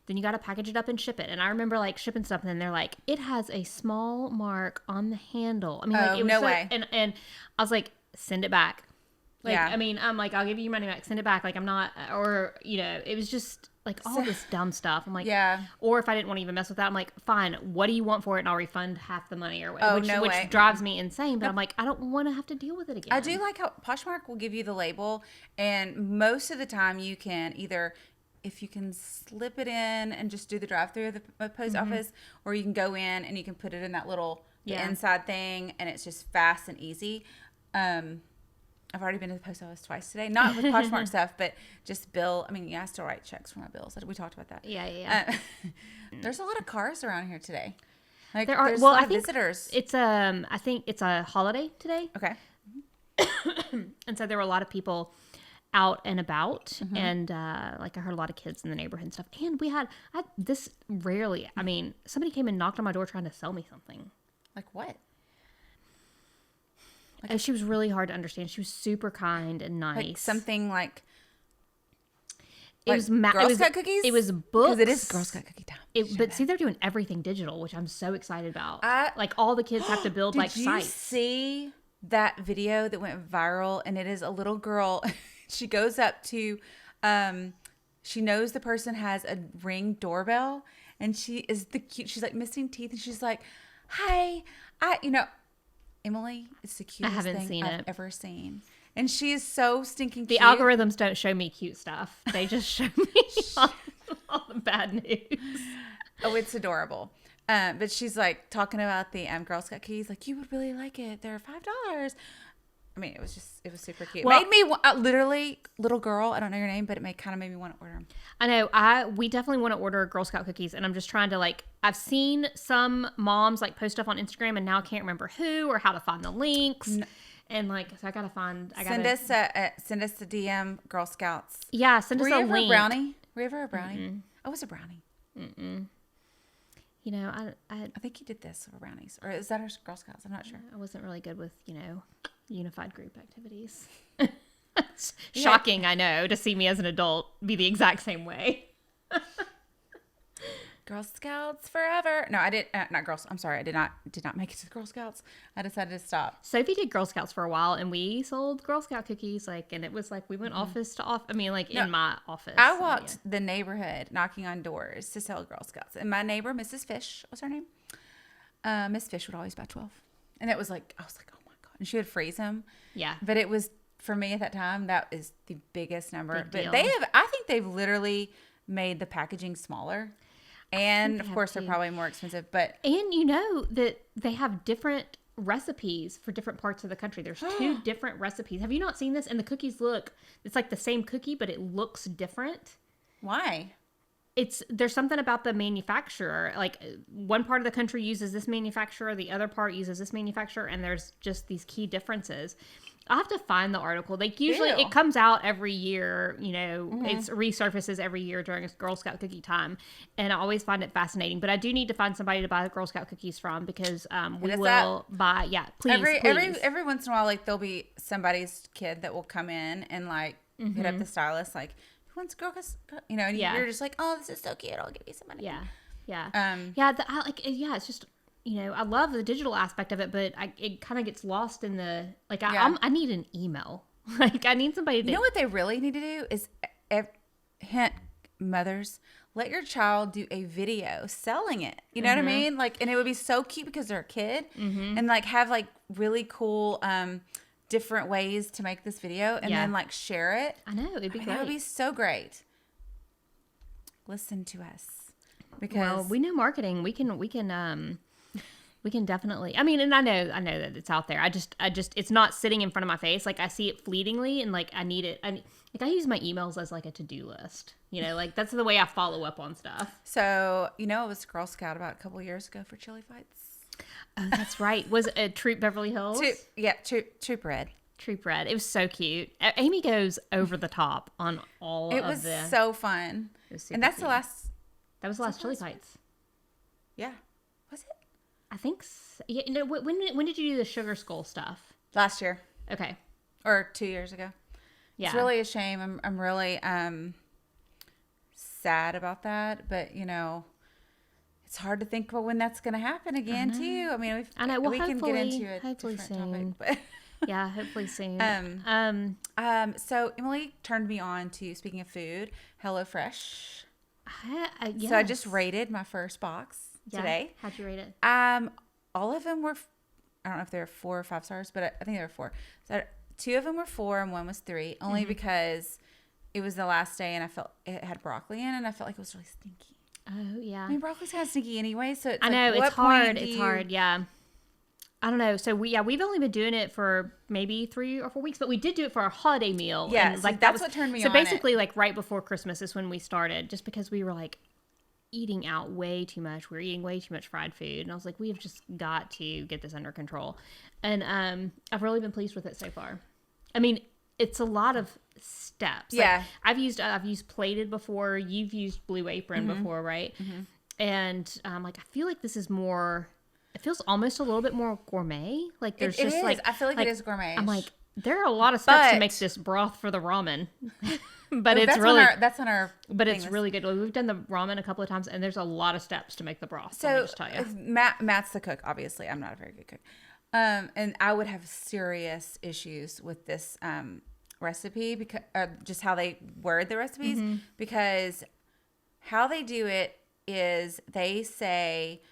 [SPEAKER 1] you got to package it up and ship it. And I remember like shipping something and they're like, it has a small mark on the handle. I mean, like, it was way. And I was like, send it back. Like, I mean, I'm like, I'll give you your money back. Send it back. Like, I'm not, or, you know, it was just like all this dumb stuff. I'm like, or if I didn't want to even mess with that, I'm like, fine, what do you want for it? And I'll refund half the money or whatever, which drives me insane. But I'm like, I don't want to have to deal with it again.
[SPEAKER 2] I do like how Poshmark will give you the label. And most of the time you can either, if you can slip it in and just do the drive-through of the post office, or you can go in and you can put it in that little inside thing, and it's just fast and easy. I've already been to the post office twice today, not with Poshmark stuff, but just bill. I mean, I still write checks for my bills. We talked about that.
[SPEAKER 1] Yeah.
[SPEAKER 2] There's a lot of cars around here today. Like,
[SPEAKER 1] there are.
[SPEAKER 2] There's
[SPEAKER 1] well,
[SPEAKER 2] a lot
[SPEAKER 1] I think
[SPEAKER 2] of visitors.
[SPEAKER 1] It's I think it's a holiday today.
[SPEAKER 2] Okay.
[SPEAKER 1] And so there were a lot of people out and about, and like I heard a lot of kids in the neighborhood and stuff. And this rarely. I mean, somebody came and knocked on my door trying to sell me something.
[SPEAKER 2] Like what?
[SPEAKER 1] And she was really hard to understand. She was super kind and nice.
[SPEAKER 2] Like something like
[SPEAKER 1] Girl
[SPEAKER 2] Scout cookies?
[SPEAKER 1] It was books.
[SPEAKER 2] Because it is Girl Scout cookie time.
[SPEAKER 1] But see, they're doing everything digital, which I'm so excited about. Like all the kids have to build like sites.
[SPEAKER 2] Did you see that video that went viral, and it is a little girl. She goes up to, she knows the person has a Ring doorbell, and she is she's like missing teeth, and she's like, "Hi, Emily, it's the cutest thing I've ever seen." And she is so stinking cute.
[SPEAKER 1] The algorithms don't show me cute stuff. They just show me all the bad news.
[SPEAKER 2] Oh, it's adorable. But she's like talking about the Girl Scout cookies. Like, you would really like it. They're $5. I mean, it was super cute. Well, made me literally, little girl, I don't know your name, but it kind of made me want to order them.
[SPEAKER 1] I know. We definitely want to order Girl Scout cookies, and I'm just trying to I've seen some moms post stuff on Instagram, and now I can't remember who or how to find the links. No. And so I gotta find. Send us a DM, Girl Scouts. Yeah, send us a link.
[SPEAKER 2] Were you ever a brownie? Were you ever a brownie? Mm-mm. I was a brownie.
[SPEAKER 1] Mm-mm. I
[SPEAKER 2] think you did this for brownies, or is that our Girl Scouts? I'm not sure.
[SPEAKER 1] I wasn't really good with unified group activities. Shocking, I know, to see me as an adult be the exact same way.
[SPEAKER 2] Girl Scouts forever. No, I did not Girls. I'm sorry, I did not make it to Girl Scouts. I decided to stop.
[SPEAKER 1] Sophie did Girl Scouts for a while, and we sold Girl Scout cookies. And it was we went office to office. I mean, in my office.
[SPEAKER 2] I walked the neighborhood knocking on doors to sell Girl Scouts, and my neighbor, Mrs. Fish, what's her name? Miss Fish would always buy 12, and it was I was like, oh my god, and she would freeze them.
[SPEAKER 1] Yeah,
[SPEAKER 2] but it was for me at that time. That is the biggest number.
[SPEAKER 1] Big
[SPEAKER 2] but
[SPEAKER 1] deal.
[SPEAKER 2] I think they've literally made the packaging smaller. And of course, they're probably more expensive, but
[SPEAKER 1] that they have different recipes for different parts of the country. There's 2 different recipes. Have you not seen this? And the cookies it's the same cookie, but it looks different.
[SPEAKER 2] Why?
[SPEAKER 1] There's something about the manufacturer. One part of the country uses this manufacturer, the other part uses this manufacturer, and there's just these key differences. I'll have to find the article. Usually it comes out every year, it resurfaces every year during Girl Scout cookie time. And I always find it fascinating. But I do need to find somebody to buy the Girl Scout cookies from, because we will buy, please.
[SPEAKER 2] Every once in a while, there'll be somebody's kid that will come in and hit up the stylist, who wants Girl Scout? And you're just like, oh, this is so cute. I'll give you some money.
[SPEAKER 1] Yeah. It's just, I love the digital aspect of it, but it kind of gets lost in the, I need an email. I need somebody to...
[SPEAKER 2] You know what they really need to do is, hint, mothers, let your child do a video selling it. You know what I mean? And it would be so cute because they're a kid, and have really cool different ways to make this video, and then share it.
[SPEAKER 1] I know, it'd be great.
[SPEAKER 2] It would be so great. Listen to us, because
[SPEAKER 1] we know marketing. We can definitely. I mean, and I know that it's out there. I just, it's not sitting in front of my face. I see it fleetingly, and I need it. I use my emails as a to-do list. That's the way I follow up on stuff.
[SPEAKER 2] So it was Girl Scout about a couple years ago for chili fights.
[SPEAKER 1] Oh, that's right. Was it Troop Beverly Hills?
[SPEAKER 2] Troop Red.
[SPEAKER 1] Troop Red. It was so cute. Amy goes over the top on all of it.
[SPEAKER 2] It was so fun. And that's cute.
[SPEAKER 1] That was the last chili fights.
[SPEAKER 2] Yeah. Was it?
[SPEAKER 1] I think so. Yeah, when did you do the Sugar Skull stuff?
[SPEAKER 2] Last year.
[SPEAKER 1] Okay.
[SPEAKER 2] Or 2 years ago. Yeah. It's really a shame. I'm really sad about that, but it's hard to think about when that's going to happen again too. I mean,
[SPEAKER 1] I know. Well,
[SPEAKER 2] we can get into a
[SPEAKER 1] hopefully
[SPEAKER 2] different
[SPEAKER 1] soon.
[SPEAKER 2] topic, but
[SPEAKER 1] yeah, hopefully soon.
[SPEAKER 2] So Emily turned me on to, speaking of food, HelloFresh.
[SPEAKER 1] Yes.
[SPEAKER 2] So I just rated my first box today.
[SPEAKER 1] How'd you rate it?
[SPEAKER 2] All of them were, I don't know if they were 4 or 5 stars, but I think they were 4. So 2 of them were 4 and 1 was 3, only because it was the last day and I felt it had broccoli in, and I felt like it was really stinky.
[SPEAKER 1] Oh yeah.
[SPEAKER 2] I mean, broccoli's kind of stinky anyway, so it's
[SPEAKER 1] I know it's hard. It's hard. Yeah. I don't know. So we've only been doing it for maybe 3 or 4 weeks, but we did do it for our holiday meal.
[SPEAKER 2] Yeah,
[SPEAKER 1] and,
[SPEAKER 2] so that's what turned me on.
[SPEAKER 1] So basically, right before Christmas is when we started, just because we were eating out way too much. We were eating way too much fried food, and I was like, we have just got to get this under control. And I've really been pleased with it so far. I mean, it's a lot of steps.
[SPEAKER 2] Yeah.
[SPEAKER 1] I've used plated before. You've used Blue Apron before, right? Mm-hmm. And I feel like this is more. It feels almost a little bit more gourmet. There's just
[SPEAKER 2] I feel like it is gourmet.
[SPEAKER 1] I'm there are a lot of steps to make this broth for the ramen, but it's really
[SPEAKER 2] that's on our.
[SPEAKER 1] But it's really good. We've done the ramen a couple of times, and there's a lot of steps to make the broth. So let me just tell you,
[SPEAKER 2] Matt's the cook. Obviously, I'm not a very good cook. And I would have serious issues with this recipe because just how they word the recipes, because how they do it is they say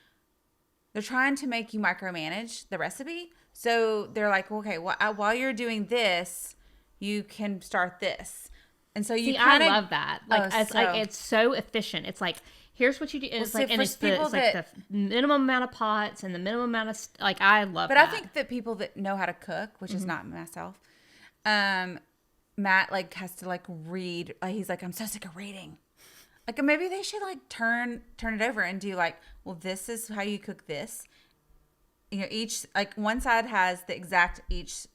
[SPEAKER 2] they're trying to make you micromanage the recipe. So they're like, okay, well, while you're doing this, you can start this. And so you
[SPEAKER 1] I love that. Like, it's so efficient. It's like, here's what you do. It's like, and it's like the minimum amount of pots and the minimum amount of, like, I love that.
[SPEAKER 2] But I think that people that know how to cook, which is not myself, Matt, like, has to, like, read. He's like, I'm so sick of reading. Like, maybe they should, like, turn it over and do, like, well, this is how you cook this. You know, each, like, one side has the exact each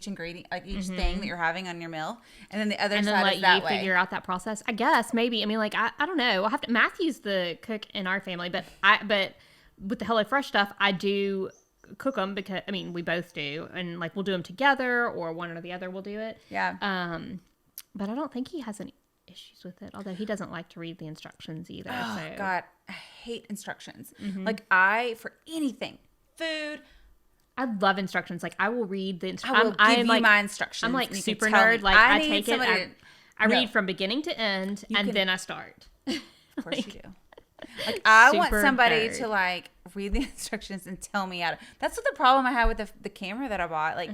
[SPEAKER 2] ingredient, like each thing that you're having on your meal, and then the other side is that way. And then let you
[SPEAKER 1] figure out that process. I guess maybe. I mean, like, I don't know. Matthew's the cook in our family, but with the HelloFresh stuff, I do cook them because, I mean, we both do, and like we'll do them together, or one or the other will do it.
[SPEAKER 2] Yeah.
[SPEAKER 1] But I don't think he has any issues with it, although he doesn't like to read the instructions either.
[SPEAKER 2] Oh
[SPEAKER 1] so.
[SPEAKER 2] God, I hate instructions. Like, for anything, food.
[SPEAKER 1] I love instructions. Like, I will read the
[SPEAKER 2] instructions. I will give you my instructions.
[SPEAKER 1] I'm like super nerd. Like, I take it. I read from beginning to end, then I start.
[SPEAKER 2] Of course you do. Like, I want somebody to, like, read the instructions and tell me how to. That's what the problem I had with the camera that I bought. Like,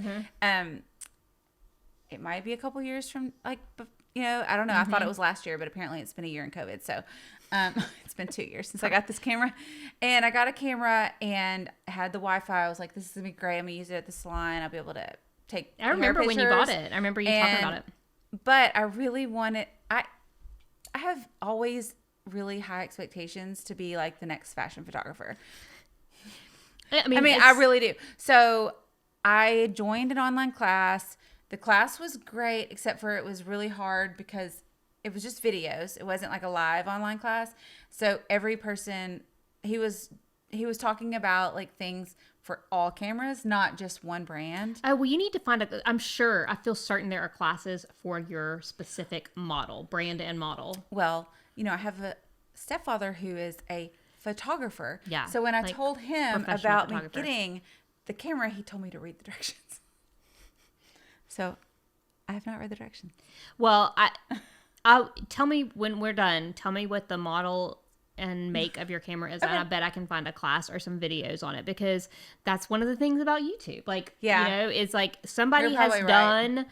[SPEAKER 2] it might be a couple years from, like, you know, I don't know. I thought it was last year, but apparently it's been a year in COVID. So it's been 2 years since I got this camera. And I got a camera and had the Wi-Fi. I was like, this is going to be great. I'm going to use it at the salon. I'll be able to take
[SPEAKER 1] I remember when you bought it. I remember you talking about it.
[SPEAKER 2] But I really wanted, I have always really high expectations to be like the next fashion photographer. I mean, I really do. So I joined an online class. The class was great, except for it was really hard because it was just videos. It wasn't like a live online class. So every person, he was talking about, like, things for all cameras, not just one brand.
[SPEAKER 1] Oh, well, you need to find I feel certain there are classes for your specific model, brand and model.
[SPEAKER 2] Well, you know, I have a stepfather who is a photographer.
[SPEAKER 1] Yeah.
[SPEAKER 2] So when I told him about me getting the camera, he told me to read the directions. So I have not read the directions.
[SPEAKER 1] Well, I'll tell me when we're done. Tell me what the model and make of your camera is, and I bet I can find a class or some videos on it, because that's one of the things about YouTube. Like, you know, it's like somebody has done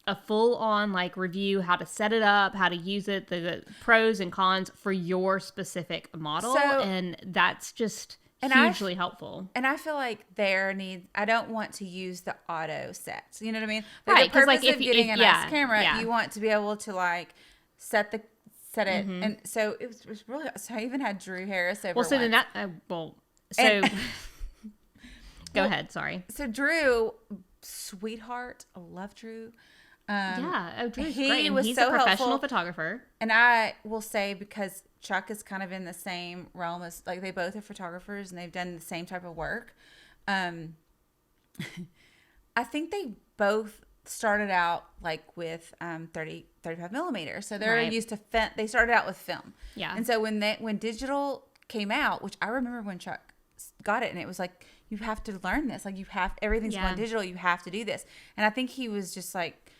[SPEAKER 1] a full-on, like, review, how to set it up, how to use it, the pros and cons for your specific model, and that's just hugely helpful.
[SPEAKER 2] And I feel like I don't want to use the auto sets. You know what I mean?
[SPEAKER 1] Right.
[SPEAKER 2] The purpose of getting a nice camera, you want to be able to, like, set it. And so it was really, so I even had Drew Harris over.
[SPEAKER 1] Well, so then go ahead. Sorry.
[SPEAKER 2] So Drew, sweetheart, I love Drew.
[SPEAKER 1] Drew's great. He's so a professional photographer.
[SPEAKER 2] And I will say, because Chuck is kind of in the same realm as, like, they both are photographers and they've done the same type of work. I think they both started out, like, with 35 millimeter. So they're used to they started out with film.
[SPEAKER 1] Yeah.
[SPEAKER 2] And so when digital came out, which I remember when Chuck got it, and it was like, you have to learn this. Like, everything's going digital. You have to do this. And I think he was just like,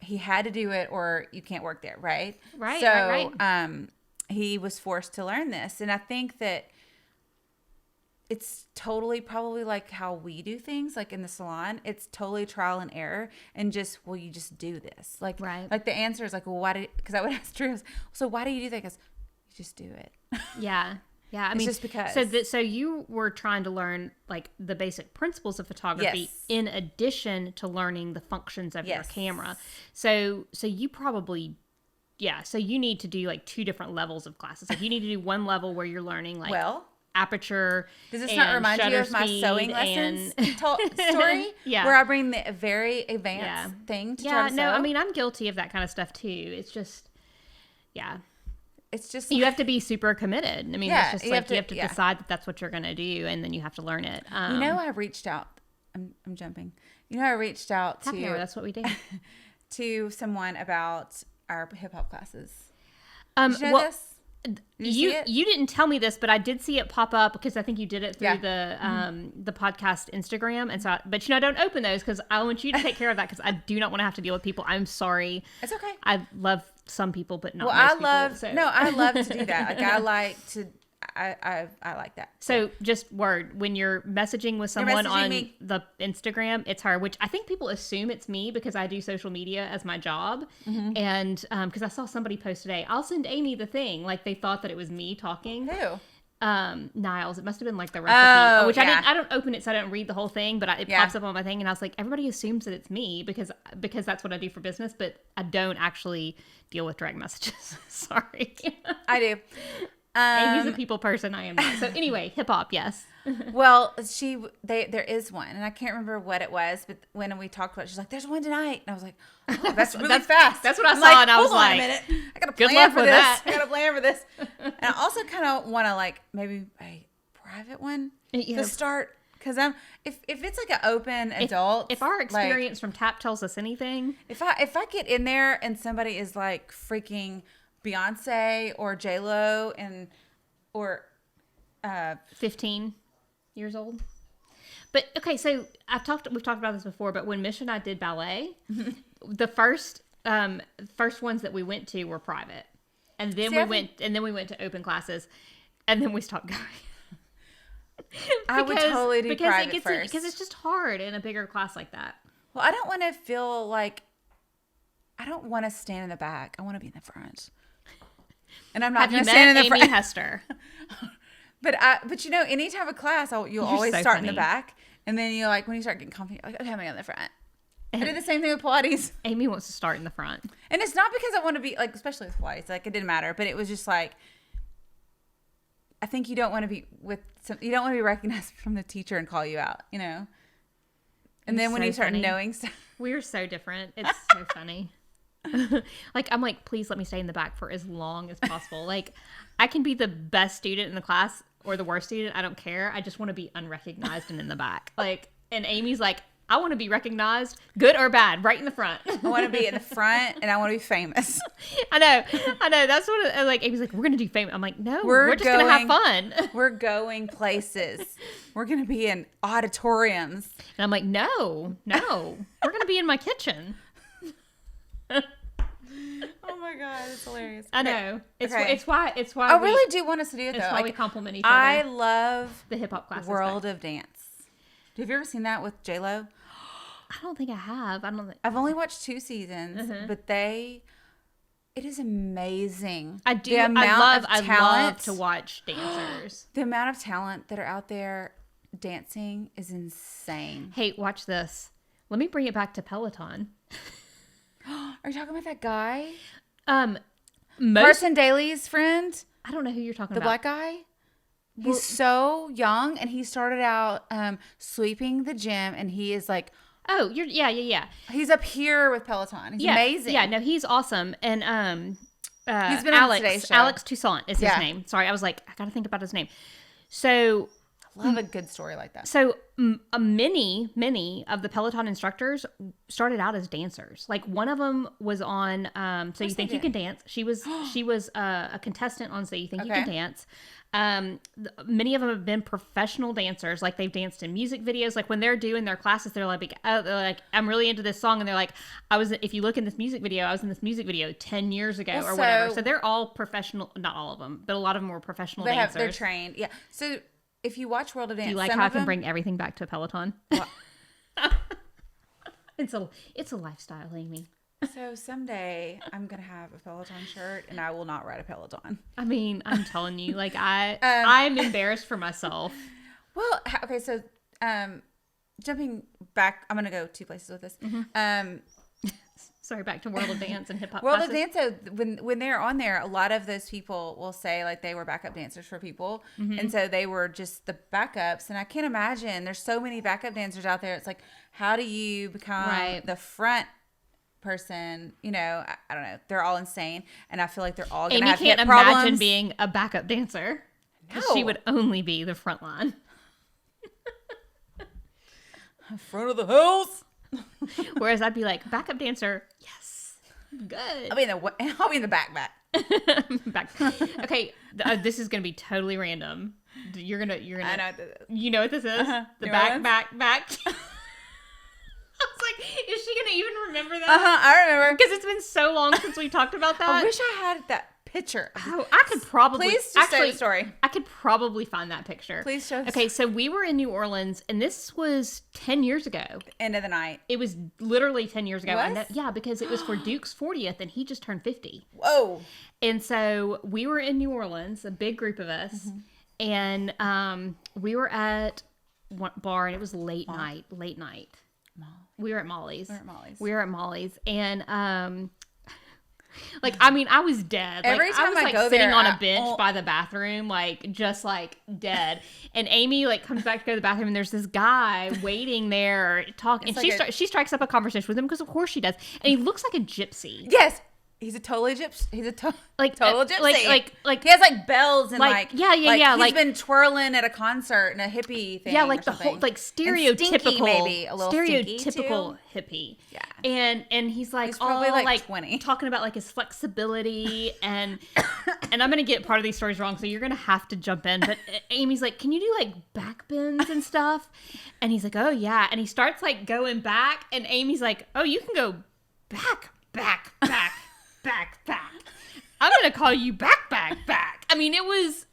[SPEAKER 2] he had to do it or you can't work there. Right.
[SPEAKER 1] Right.
[SPEAKER 2] So,
[SPEAKER 1] right.
[SPEAKER 2] He was forced to learn this. And I think that it's totally probably like how we do things, like in the salon. It's totally trial and error, and just, well, you just do this. Like, like the answer is like, well, because I would ask Drew, so why do you do that? Because you just do it.
[SPEAKER 1] Yeah. Yeah. I mean,
[SPEAKER 2] just because.
[SPEAKER 1] So you were trying to learn, like, the basic principles of photography in addition to learning the functions of your camera. So you probably, so you need to do, like, 2 different levels of classes. Like, you need to do one level where you're learning, like, aperture.
[SPEAKER 2] Does this not remind you of my sewing lessons story?
[SPEAKER 1] Yeah.
[SPEAKER 2] Where I bring the very advanced thing to try to sew?
[SPEAKER 1] I mean, I'm guilty of that kind of stuff too. It's just,
[SPEAKER 2] it's just,
[SPEAKER 1] you have to be super committed. I mean, it's just like you have to decide that that's what you're going to do, and then you have to learn it.
[SPEAKER 2] I reached out. I'm jumping. I reached out to.
[SPEAKER 1] That's what we do.
[SPEAKER 2] To someone about our hip hop classes.
[SPEAKER 1] Did you know this? You didn't tell me this, but I did see it pop up because I think you did it through the podcast Instagram, and so. But I don't open those because I want you to take care of that because I do not want to have to deal with people. I'm sorry.
[SPEAKER 2] It's okay.
[SPEAKER 1] I love some people, but not.
[SPEAKER 2] Well,
[SPEAKER 1] most
[SPEAKER 2] I
[SPEAKER 1] people,
[SPEAKER 2] love
[SPEAKER 1] so.
[SPEAKER 2] no, I love to do that. Like I like to. I like that.
[SPEAKER 1] So just word, when you're messaging with someone on the Instagram, it's her, which I think people assume it's me because I do social media as my job. And because I saw somebody post today, I'll send Amy the thing. Like they thought that it was me talking.
[SPEAKER 2] Who?
[SPEAKER 1] Niles. It must have been like the recipe, which
[SPEAKER 2] yeah.
[SPEAKER 1] I don't open it, so I don't read the whole thing, but it pops up on my thing. And I was like, everybody assumes that it's me because that's what I do for business, but I don't actually deal with direct messages. Sorry.
[SPEAKER 2] I do.
[SPEAKER 1] Amy's a people person. I am not. So anyway, hip hop, yes.
[SPEAKER 2] Well, there is one, and I can't remember what it was, but when we talked about it, she's like, "There's one tonight," and I was like, "Oh, that's really fast."
[SPEAKER 1] That's what I saw, and I was like,
[SPEAKER 2] "Hold on a minute, I got to
[SPEAKER 1] good
[SPEAKER 2] plan
[SPEAKER 1] luck
[SPEAKER 2] for
[SPEAKER 1] with
[SPEAKER 2] this.
[SPEAKER 1] that.
[SPEAKER 2] I got to plan for this." And I also kind of want to like maybe a private one to start because if it's like an open adult,
[SPEAKER 1] if our experience from TAP tells us anything,
[SPEAKER 2] if I get in there and somebody is like freaking Beyonce or J-Lo or
[SPEAKER 1] 15 years old. But okay, so we've talked about this before, but when Mish and I did ballet, the first ones that we went to were private. And then we went to open classes, and then we stopped going.
[SPEAKER 2] I would totally do private first.
[SPEAKER 1] Because it's just hard in a bigger class like that.
[SPEAKER 2] Well, I don't want to feel like I don't want to stand in the back. I want to be in the front. And I'm not going to stand in the front.
[SPEAKER 1] Amy Hester.
[SPEAKER 2] But anytime a class, you'll always start in the back. And then you like, when you start getting confident, you're like, okay, I'm going to go in the front. I did the same thing with Pilates.
[SPEAKER 1] Amy wants to start in the front.
[SPEAKER 2] And it's not because I want to be like, especially with Pilates, like it didn't matter, but it was just like, I think you don't want to be recognized from the teacher and call you out, you know? And then when you start knowing stuff.
[SPEAKER 1] We're so different. It's so funny. Like, I'm like, please let me stay in the back for as long as possible. Like, I can be the best student in the class or the worst student. I don't care. I just want to be unrecognized and in the back. Like, and Amy's like, I want to be recognized, good or bad, right in the front.
[SPEAKER 2] I want to be in the front and I want to be famous.
[SPEAKER 1] I know. That's what, like, Amy's like, we're going to do famous. I'm like, no, we're just going to have fun.
[SPEAKER 2] We're going places. We're going to be in auditoriums.
[SPEAKER 1] And I'm like, no, we're going to be in my kitchen.
[SPEAKER 2] Oh my God, it's hilarious.
[SPEAKER 1] I know. It's why
[SPEAKER 2] I really do want us to do it though.
[SPEAKER 1] It's why we compliment each other.
[SPEAKER 2] I love
[SPEAKER 1] the hip hop classes.
[SPEAKER 2] World of Dance. Have you ever seen that with J-Lo?
[SPEAKER 1] I don't think I have.
[SPEAKER 2] I've only watched 2 seasons, but it is amazing.
[SPEAKER 1] I do. I love to watch dancers.
[SPEAKER 2] The amount of talent that are out there dancing is insane.
[SPEAKER 1] Hey, watch this. Let me bring it back to Peloton.
[SPEAKER 2] Are you talking about that guy?
[SPEAKER 1] Carson
[SPEAKER 2] Carson Daly's friend?
[SPEAKER 1] I don't know who you're talking
[SPEAKER 2] about. The black guy? He's so young, and he started out sweeping the gym, and he is like...
[SPEAKER 1] Oh, yeah.
[SPEAKER 2] He's up here with Peloton. He's amazing.
[SPEAKER 1] Yeah, no, he's awesome. And
[SPEAKER 2] he's been on the Today Show.
[SPEAKER 1] Alex Toussaint is his name. Sorry, I was like, I got to think about his name. So...
[SPEAKER 2] I love a good story like that.
[SPEAKER 1] So many of the Peloton instructors started out as dancers. Like one of them was on So You Think You Can Dance. She was a contestant on So You Think You Can Dance. Many of them have been professional dancers. Like they've danced in music videos. Like when they're doing their classes, they're like, I'm really into this song, and they're like, if you look in this music video, I was in this music video 10 years ago or whatever. So they're all professional. Not all of them, but a lot of them were professional dancers.
[SPEAKER 2] They're trained. Yeah. So. If you watch World of Dance,
[SPEAKER 1] do you like how I can bring everything back to a Peloton? Well, it's a lifestyle, Amy.
[SPEAKER 2] So someday I'm gonna have a Peloton shirt, and I will not ride a Peloton.
[SPEAKER 1] I mean, I'm telling you, like I'm embarrassed for myself.
[SPEAKER 2] Well, okay, so jumping back, I'm gonna go 2 places with this.
[SPEAKER 1] Mm-hmm. Sorry, back to World of Dance and hip hop.
[SPEAKER 2] World of Dance. So when they're on there, a lot of those people will say like they were backup dancers for people, and so they were just the backups. And I can't imagine there's so many backup dancers out there. It's like, how do you become the front person? You know, I don't know. They're all insane, and I feel like they're all gonna have hip problems.
[SPEAKER 1] Amy can't imagine being a backup dancer. No. She would only be the front line.
[SPEAKER 2] Front of the house.
[SPEAKER 1] Whereas I'd be like, backup dancer, yes, good.
[SPEAKER 2] I'll be in the back.
[SPEAKER 1] Back. Okay, this is gonna be totally random. You're gonna.
[SPEAKER 2] I know what this is.
[SPEAKER 1] You know what this is? The
[SPEAKER 2] New
[SPEAKER 1] back.
[SPEAKER 2] Orleans?
[SPEAKER 1] I was like, is she gonna even remember that?
[SPEAKER 2] I remember.
[SPEAKER 1] Because it's been so long since we talked about that.
[SPEAKER 2] I wish I had that picture.
[SPEAKER 1] Oh, I could probably.
[SPEAKER 2] Please just say the story.
[SPEAKER 1] I could probably find that picture.
[SPEAKER 2] Please show.
[SPEAKER 1] Okay, so we were in New Orleans, and this was 10 years ago.
[SPEAKER 2] End of the night.
[SPEAKER 1] It was literally 10 years ago.
[SPEAKER 2] Was?
[SPEAKER 1] Yeah, because it was for Duke's 40th, and he just turned 50.
[SPEAKER 2] Whoa.
[SPEAKER 1] And so we were in New Orleans, a big group of us, and we were at one bar, and it was late night. We were at Molly's. And like, I mean, I was dead.
[SPEAKER 2] Every
[SPEAKER 1] like,
[SPEAKER 2] time
[SPEAKER 1] I was
[SPEAKER 2] I
[SPEAKER 1] like
[SPEAKER 2] go
[SPEAKER 1] sitting
[SPEAKER 2] there,
[SPEAKER 1] on a bench by the bathroom, like just like dead. And Amy like comes back to go to the bathroom, and there's this guy waiting there talking. And
[SPEAKER 2] like
[SPEAKER 1] she strikes up a conversation with him because of course she does. And he looks like a gypsy.
[SPEAKER 2] Yes. He's a totally gypsy. He's a total gypsy.
[SPEAKER 1] Like
[SPEAKER 2] he has like bells and like
[SPEAKER 1] yeah.
[SPEAKER 2] He's
[SPEAKER 1] like
[SPEAKER 2] been twirling at a concert in a hippie thing.
[SPEAKER 1] Yeah, like the whole like stereotypical,
[SPEAKER 2] maybe a little
[SPEAKER 1] stereotypical hippie.
[SPEAKER 2] Yeah,
[SPEAKER 1] and he's like
[SPEAKER 2] probably
[SPEAKER 1] all
[SPEAKER 2] like 20,
[SPEAKER 1] talking about like his flexibility and I'm gonna get part of these stories wrong, so you're gonna have to jump in. But Amy's like, can you do like back bends and stuff? And he's like, oh yeah, and he starts like going back, and Amy's like, oh, you can go back. I'm gonna call you back. I mean, it was.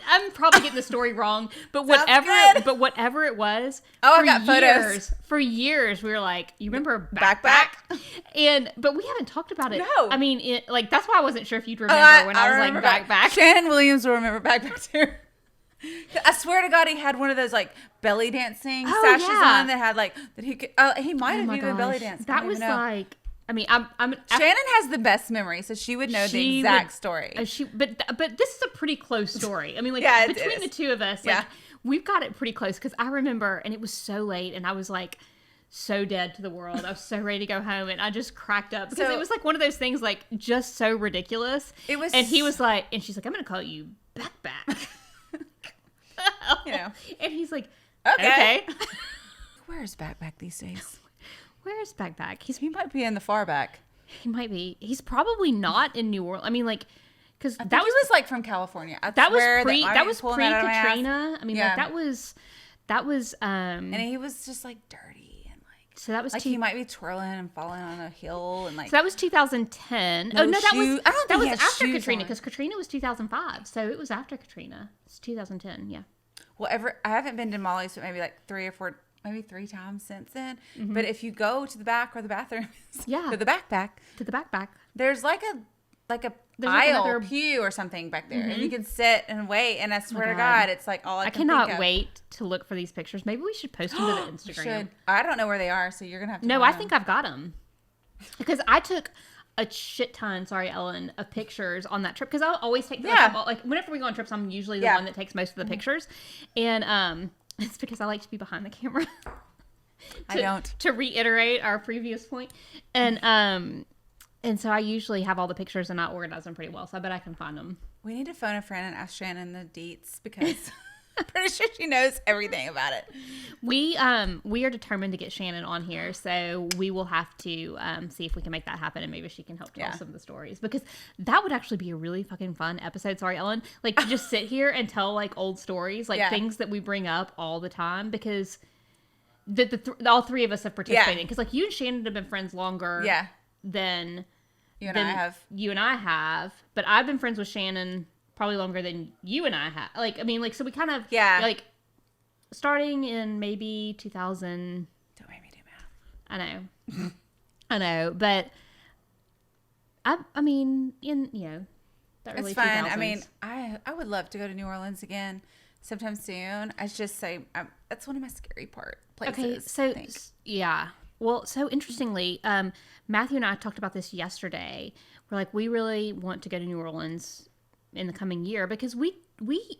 [SPEAKER 1] I'm probably getting the story wrong, but whatever it was.
[SPEAKER 2] Oh, I got photos.
[SPEAKER 1] For years, we were like, you remember back? But we haven't talked about it.
[SPEAKER 2] No.
[SPEAKER 1] I mean, that's why I wasn't sure if you'd remember when I was like back.
[SPEAKER 2] Shannon Williams will remember back too. I swear to God, he had one of those like belly dancing sashes on that had like that he could. He might have even belly danced.
[SPEAKER 1] That was like. I mean,
[SPEAKER 2] Shannon has the best memory, so she would know the exact story.
[SPEAKER 1] But this is a pretty close story. I mean, like between the two of us, like we've got it pretty close because I remember, and it was so late, and I was like so dead to the world. I was so ready to go home, and I just cracked up because it was like one of those things, like just so ridiculous. It was, and he was like, and she's like, I'm gonna call you back.
[SPEAKER 2] You know,
[SPEAKER 1] and he's like, okay.
[SPEAKER 2] Where's back these days?
[SPEAKER 1] Where's back?
[SPEAKER 2] He might be in the far back.
[SPEAKER 1] He might be. He's probably not in New Orleans. I mean, like, because
[SPEAKER 2] he was like from California.
[SPEAKER 1] That was pre Katrina. I mean, like that was.
[SPEAKER 2] And he was just like dirty and like.
[SPEAKER 1] So that was
[SPEAKER 2] like he might be twirling and falling on a hill and like.
[SPEAKER 1] So that was 2010.
[SPEAKER 2] That was
[SPEAKER 1] after Katrina because Katrina was 2005. So it was after Katrina. It's 2010. Yeah.
[SPEAKER 2] Well, I haven't been to Molly's, but maybe like 3 or 4. Maybe 3 times since then. Mm-hmm. But if you go to the back or the bathroom, to the back, there's like a aisle, pew or something back there, and you can sit and wait. And I swear to God, it's like all I can think of.
[SPEAKER 1] I cannot wait to look for these pictures. Maybe we should post them to the Instagram.
[SPEAKER 2] Should. I don't know where they are, so you're gonna have to.
[SPEAKER 1] No, I think I've got them because I took a shit ton, sorry Ellen, of pictures on that trip because I'll always take like whenever we go on trips, I'm usually the one that takes most of the pictures, and it's because I like to be behind the camera.
[SPEAKER 2] I don't.
[SPEAKER 1] To reiterate our previous point. And so I usually have all the pictures and I organize them pretty well. So I bet I can find them.
[SPEAKER 2] We need to phone a friend and ask Shannon the deets because I'm pretty sure she knows everything about it.
[SPEAKER 1] We are determined to get Shannon on here. So we will have to see if we can make that happen and maybe she can help tell some of the stories because that would actually be a really fucking fun episode. Sorry, Ellen. Like to just sit here and tell like old stories, like things that we bring up all the time because all three of us have participated because like you and Shannon have been friends longer than
[SPEAKER 2] you and I have.
[SPEAKER 1] But I've been friends with Shannon probably longer than you and I have. Like, I mean, like, so we kind of, like, starting in maybe 2000.
[SPEAKER 2] Don't make me do math.
[SPEAKER 1] I know. But, I mean, that really
[SPEAKER 2] it's fun.
[SPEAKER 1] 2000s.
[SPEAKER 2] I mean, I would love to go to New Orleans again sometime soon. I just say, that's one of my scary places.
[SPEAKER 1] Okay, so, well, so interestingly, Matthew and I talked about this yesterday. We're like, we really want to go to New Orleans in the coming year because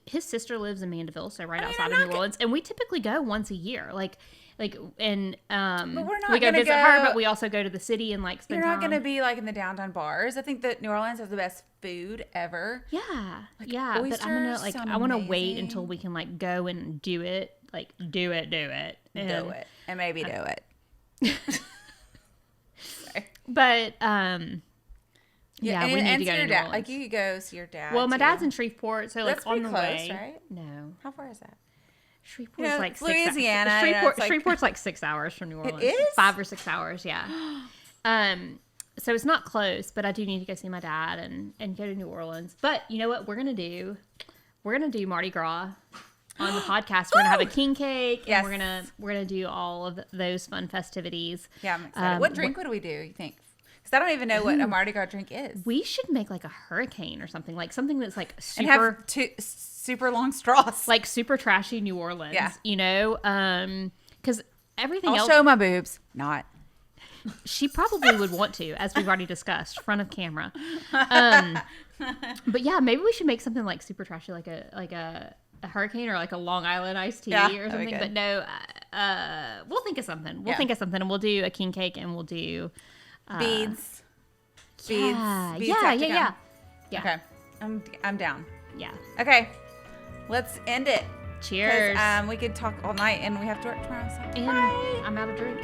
[SPEAKER 1] his sister lives in Mandeville, so outside of New Orleans, and we typically go once a year, but we're not we go visit her, but we also go to the city and like spend time.
[SPEAKER 2] You're not going to be like in the downtown bars. I think that New Orleans has the best food ever.
[SPEAKER 1] Yeah, but I'm gonna I want to wait until we can like go and do it,
[SPEAKER 2] and maybe do it.
[SPEAKER 1] But Yeah, we need to go to New
[SPEAKER 2] dad.
[SPEAKER 1] Orleans.
[SPEAKER 2] Like you could go see your dad.
[SPEAKER 1] Well, my dad's in Shreveport, so
[SPEAKER 2] that's
[SPEAKER 1] like on the
[SPEAKER 2] close,
[SPEAKER 1] way.
[SPEAKER 2] Right?
[SPEAKER 1] No.
[SPEAKER 2] How far is that?
[SPEAKER 1] Shreveport's like
[SPEAKER 2] Louisiana.
[SPEAKER 1] 6 hours. Shreveport's like 6 hours from New Orleans.
[SPEAKER 2] It is
[SPEAKER 1] 5 or 6 hours. Yeah. So it's not close, but I do need to go see my dad and go to New Orleans. But you know what we're gonna do? We're gonna do Mardi Gras on the podcast. We're gonna have a king cake.
[SPEAKER 2] Yes.
[SPEAKER 1] And we're gonna do all of those fun festivities.
[SPEAKER 2] Yeah, I'm excited. What drink would we do? You think? Because I don't even know what a Mardi Gras drink is.
[SPEAKER 1] We should make like a hurricane or something that's like super
[SPEAKER 2] and have 2 super long straws,
[SPEAKER 1] like super trashy New Orleans.
[SPEAKER 2] Yeah.
[SPEAKER 1] You know, because everything else.
[SPEAKER 2] I'll show my boobs. Not.
[SPEAKER 1] She probably would want to, as we've already discussed, front of camera. But yeah, maybe we should make something like super trashy, like a hurricane or like a Long Island iced tea or something. But no, we'll think of something. We'll think of something, and we'll do a king cake, and we'll do
[SPEAKER 2] beads.
[SPEAKER 1] Yeah,
[SPEAKER 2] Beads
[SPEAKER 1] yeah.
[SPEAKER 2] Okay, I'm down.
[SPEAKER 1] Yeah.
[SPEAKER 2] Okay, let's end it.
[SPEAKER 1] Cheers.
[SPEAKER 2] We could talk all night, and we have to work tomorrow. So
[SPEAKER 1] and
[SPEAKER 2] bye.
[SPEAKER 1] I'm out of drink.